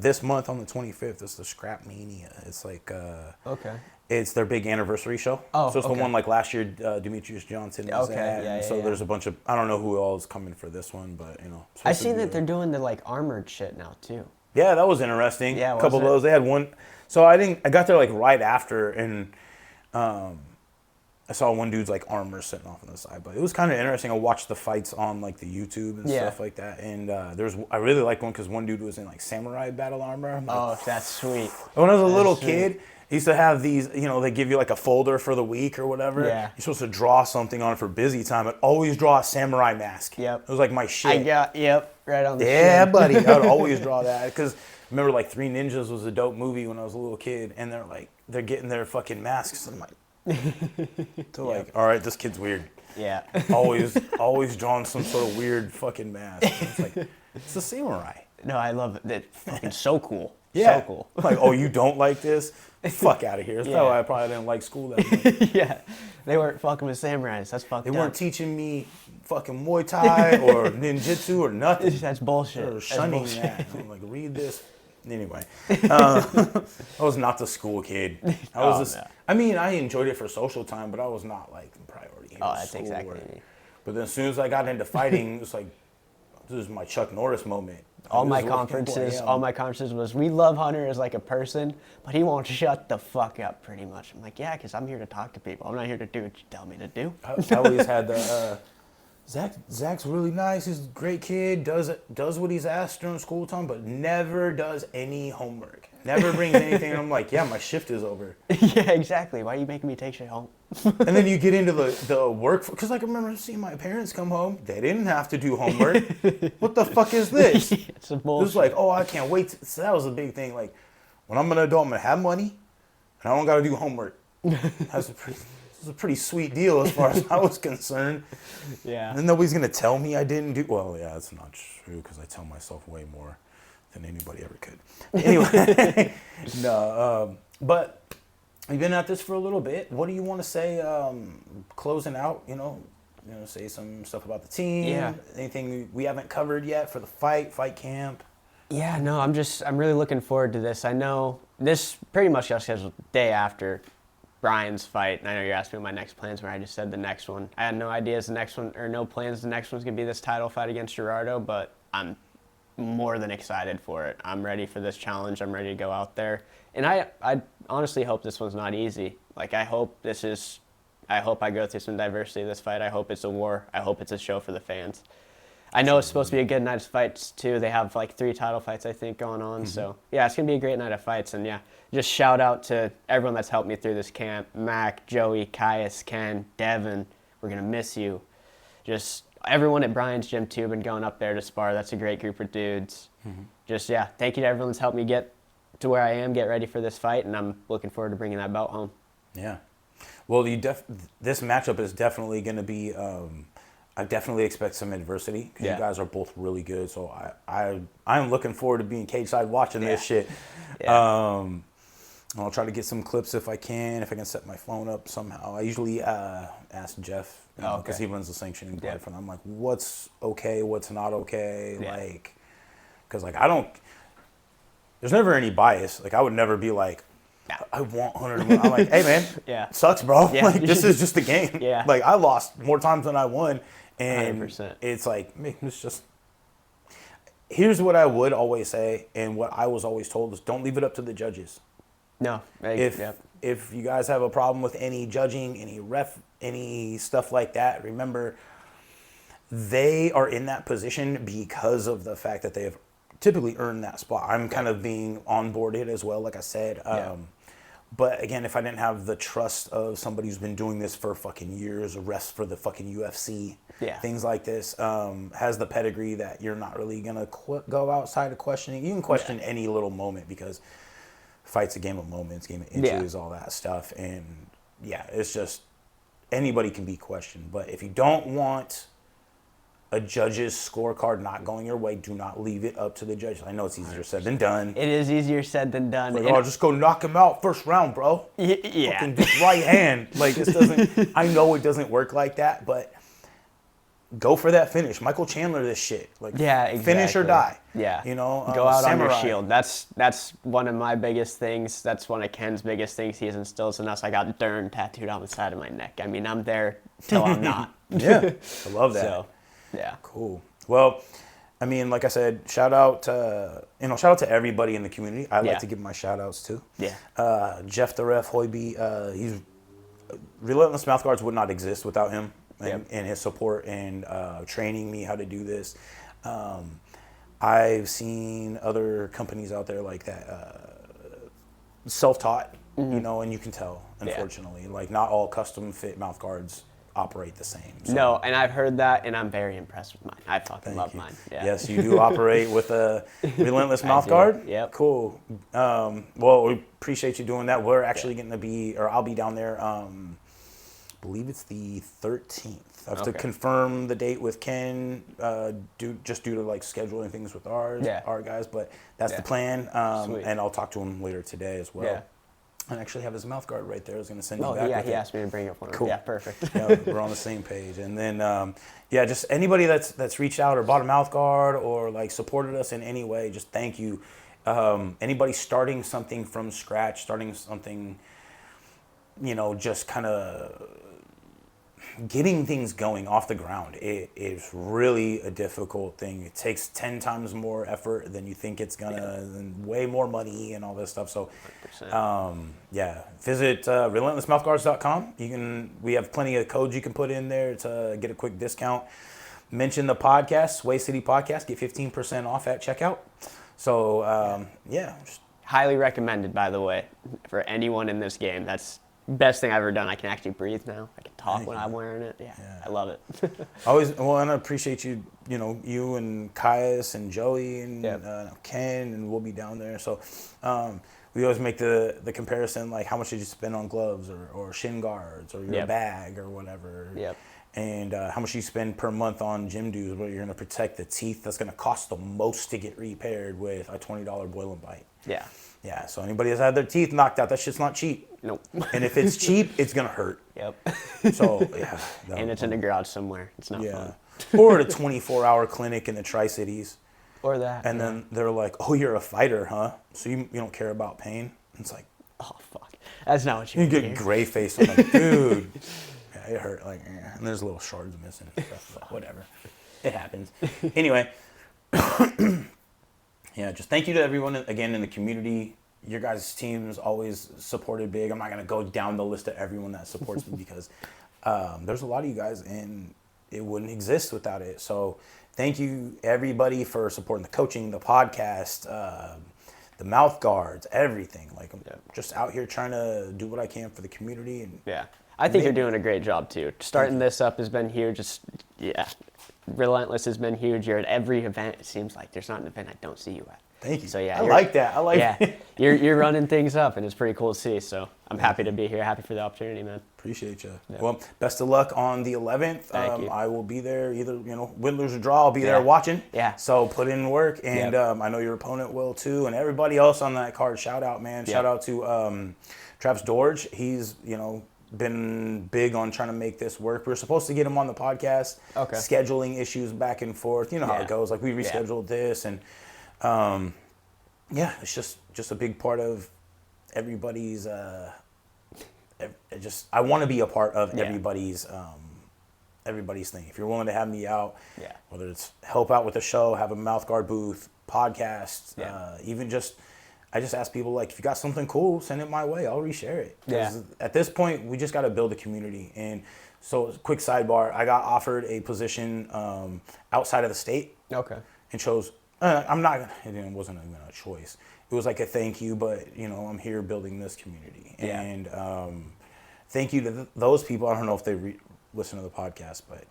this month on the 25th. It's the Scrap Mania. It's like it's their big anniversary show. Oh, so it's the one like last year Demetrius Johnson was at. So there's a bunch of, I don't know who all is coming for this one, but you know. I seen that they're doing the like armored shit now too. Yeah, that was interesting. Yeah, a couple of those. They had one. So I got there like right after, and I saw one dude's like armor sitting off on the side, but it was kind of interesting. I watched the fights on like the YouTube and stuff like that, and I really liked one because one dude was in like samurai battle armor. Like, oh, that's sweet. When I was a little kid, I used to have these, you know, they give you like a folder for the week or whatever. Yeah. You're supposed to draw something on it for busy time. I'd always draw a samurai mask. Yep. It was like my shit. Right on the Yeah, buddy. I would always draw that because I remember like Three Ninjas was a dope movie when I was a little kid, and they're getting their fucking masks. I'm like, so like, all right, this kid's weird. Yeah. always drawing some sort of weird fucking mask. It's like, it's a samurai. No, I love it. It's fucking so cool. Yeah. So cool. Like, oh, you don't like this? Fuck out of here. That's why I probably didn't like school that much. Yeah. They weren't fucking with samurais. That's fucked up. They weren't teaching me fucking Muay Thai or ninjutsu or nothing. That's bullshit. Or shunning that. I'm like, read this. Anyway, I was not the school kid. I mean, I enjoyed it for social time, but I was not like the priority. Oh, that's exactly me. But then as soon as I got into fighting, it was like, this is my Chuck Norris moment. All my conferences was, we love Hunter as like a person, but he won't shut the fuck up pretty much. I'm like, yeah, because I'm here to talk to people. I'm not here to do what you tell me to do. I always had the, Zach's really nice. He's a great kid, does what he's asked during school time, but never does any homework. Never brings anything. And I'm like, yeah, my shift is over. Yeah, exactly. Why are you making me take shit home? And then you get into the work, because like I remember seeing my parents come home. They didn't have to do homework. What the fuck is this? It's a bullshit. It was like, oh, I can't wait. So that was a big thing. Like, when I'm an adult, I'm going to have money, and I don't got to do homework. That's a pretty sweet deal as far as I was concerned. Yeah. And nobody's going to tell me I didn't do, well, yeah, that's not true, because I tell myself way more than anybody ever could. Anyway, no, but you've been at this for a little bit. What do you want to say closing out, you know, say some stuff about the team? Yeah. Anything we haven't covered yet for the fight camp? Yeah, no, I'm really looking forward to this. I know this pretty much got scheduled the day after Brian's fight, and I know you're asking me what my next plans were. I just said the next one. I had no ideas the next one, or no plans the next one's going to be this title fight against Gerardo, but I'm more than excited for it. I'm ready for this challenge. I'm ready to go out there. And I honestly hope this one's not easy. Like, I hope I go through some diversity this fight. I hope it's a war. I hope it's a show for the fans. I know it's supposed to be a good night of fights, too. They have, like, 3 title fights, I think, going on. Mm-hmm. So, yeah, it's going to be a great night of fights. And, yeah, just shout out to everyone that's helped me through this camp. Mac, Joey, Caius, Ken, Devin. We're going to miss you. Just everyone at Brian's gym, too, been going up there to spar. That's a great group of dudes. Mm-hmm. Just, yeah, thank you to everyone that's helped me get to where I am, get ready for this fight, and I'm looking forward to bringing that belt home. Yeah. Well, this matchup is definitely going to be I definitely expect some adversity because you guys are both really good. So I'm looking forward to being cage side watching this shit. Yeah. I'll try to get some clips if I can set my phone up somehow. I usually ask Jeff, because he runs the sanctioning board for them. I'm like, what's okay, what's not okay? Like, because like there's never any bias. Like I would never be like, I want 100. I'm like, hey man, sucks, bro. Like this is just a game. Like I lost more times than I won, and 100%. It's like, man, it's just. Here's what I would always say, and what I was always told is, don't leave it up to the judges. No. If you guys have a problem with any judging, any ref, any stuff like that, remember they are in that position because of the fact that they have typically earned that spot. I'm kind of being onboarded as well, like I said. But again, if I didn't have the trust of somebody who's been doing this for fucking years, a ref for the fucking UFC, things like this, has the pedigree that you're not really gonna go outside of questioning. You can question any little moment because fight's a game of moments, game of inches, all that stuff. And it's just anybody can be questioned. But if you don't want a judge's scorecard not going your way, do not leave it up to the judge. I know it's easier said than done. It is easier said than done. Like, just go knock him out first round, bro. Fucking right hand. Like, this doesn't, I know it doesn't work like that, but go for that finish. Michael Chandler this shit. Like, finish or die. You know, go out on your shield. That's one of my biggest things. That's one of Ken's biggest things he has instilled in us. I got Dern tattooed on the side of my neck. I mean, I'm there till I'm not. I love that. So, cool. Well, I mean, like I said, shout out to everybody in the community. I like to give my shout outs too. Jeff the Ref Hoiby, he's Relentless Mouthguards would not exist without him and his support and training me how to do this. I've seen other companies out there like that, self-taught, you know, and you can tell, unfortunately, like not all custom fit mouthguards operate the same. So. No, and I've heard that, and I'm very impressed with mine. I fucking love mine. Yes, you do operate with a Relentless Mouthguard? Cool. Well, we appreciate you doing that. We're actually going to be, or I'll be down there, I believe it's the 13th. I have to confirm the date with Ken, due to like scheduling things with our guys, but that's the plan. And I'll talk to him later today as well. I actually have his mouth guard right there. I was going to send you back. Oh, he asked me to bring it for him. Cool. Yeah, perfect. We're on the same page. And then, just anybody that's reached out or bought a mouth guard or like supported us in any way, just thank you. Anybody starting something from scratch, starting something, you know, just kind of getting things going off the ground, it is really a difficult thing. It takes 10 times more effort than you think it's gonna, and way more money and all this stuff. So, visit relentlessmouthguards.com. We have plenty of codes you can put in there to get a quick discount. Mention the podcast, Sway City Podcast, get 15% off at checkout. So, highly recommended, by the way, for anyone in this game. That's best thing I've ever done. I can actually breathe now. I can talk when I'm wearing it. I love it. And I appreciate you, you and Caius and Joey and Ken, and we'll be down there. So we always make the comparison, like how much did you spend on gloves or shin guards or your bag or whatever. And how much you spend per month on gym dues, where you're going to protect the teeth that's going to cost the most to get repaired with a $20 boil and bite. Yeah, so anybody that's had their teeth knocked out, that shit's not cheap. Nope. And if it's cheap, it's going to hurt. So, and it's in the garage somewhere. It's not fun. Or at a 24-hour clinic in the Tri-Cities. Or that. And then they're like, oh, you're a fighter, huh? So you don't care about pain? And it's like, oh, fuck. That's not what you get gray face. I'm like, dude. It hurt. Like, and there's little shards missing and stuff. But whatever. It happens. Anyway. Just thank you to everyone, again, in the community. Your guys' team's always supported big. I'm not going to go down the list of everyone that supports me because there's a lot of you guys, and it wouldn't exist without it. So thank you, everybody, for supporting the coaching, the podcast, the mouth guards, everything. Like, I'm just out here trying to do what I can for the community. And I think you're doing a great job, too. Starting this up has been huge. Relentless has been huge. You're at every event. It seems like there's not an event I don't see you at. Thank you. So yeah, I like that. I like that. You're running things up, and it's pretty cool to see. So I'm happy to be here. Happy for the opportunity, man. Appreciate you. Yeah. Well, best of luck on the 11th. Thank you. I will be there. Either win, lose, or draw. I'll be there watching. Yeah. So put in work, and I know your opponent will too, and everybody else on that card. Shout out, man. Shout out to Travis Dorge. He's been big on trying to make this work. We were supposed to get him on the podcast. Okay. Scheduling issues back and forth. You know how it goes. Like we rescheduled this, and it's just a big part of everybody's. I want to be a part of everybody's thing. If you're willing to have me out, whether it's help out with the show, have a mouth guard booth, podcast, even just. I just ask people, like, if you got something cool, send it my way. I'll reshare it. At this point, we just got to build a community. And so, quick sidebar, I got offered a position outside of the state. Okay. And chose, it wasn't even a choice. It was like a thank you, but, I'm here building this community. Yeah. And thank you to those people. I don't know if they listen to the podcast, but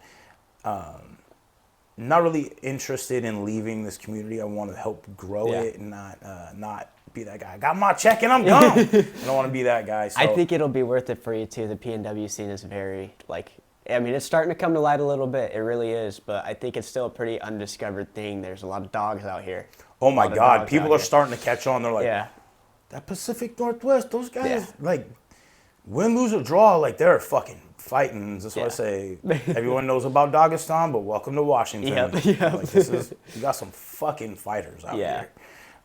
not really interested in leaving this community. I want to help grow it and not be that guy. I got my check and I'm gone. I don't want to be that guy. So. I think it'll be worth it for you too. The PNW scene is very it's starting to come to light a little bit. It really is, but I think it's still a pretty undiscovered thing. There's a lot of dogs out here. Oh my God, people are starting to catch on. They're like, that Pacific Northwest, those guys, win, lose, or draw, they're fucking fighting. That's what I say. Everyone knows about Dagestan, but welcome to Washington. You got some fucking fighters out here.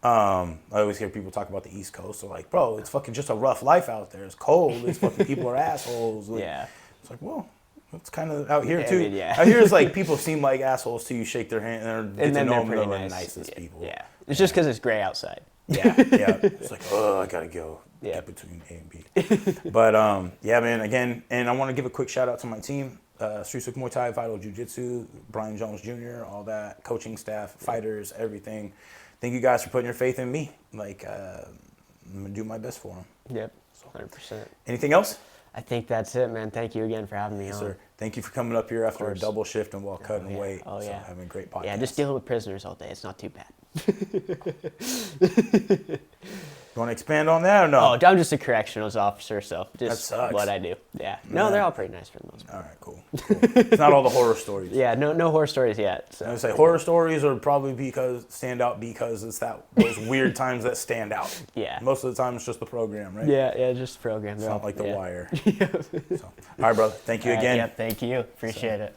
I always hear people talk about the East Coast. They're like, bro, it's fucking just a rough life out there. It's cold. It's fucking people are assholes. It's like, well, it's kind of out here too. Out here, it's like people seem like assholes till you shake their hand and then they're pretty the nice. nicest people. It's just because it's gray outside. It's like, oh, I gotta go. Get between A and B. But man, again, and I want to give a quick shout out to my team, Street Muay Thai, Vital Jiu-Jitsu, Brian Jones Jr., all that, coaching staff, fighters, everything. Thank you guys for putting your faith in me. I'm gonna do my best for them. Yep, 100%. Anything else? I think that's it, man. Thank you again for having me on. Sir. Thank you for coming up here after a double shift and while cutting weight. Oh, yeah. Having a great podcast. Yeah, just dealing with prisoners all day. It's not too bad. You want to expand on that or no? Oh, I'm just a corrections officer, so just that sucks. what I do. Yeah. No, they're all pretty nice for the most part. All right, cool. It's not all the horror stories. No horror stories yet. So. I would say horror stories are probably stand out because it's those weird times that stand out. Yeah. Most of the time it's just the program, right? Yeah, just the program. It's not like The Wire. So, all right, brother. Thank you again. Thank you. Appreciate it.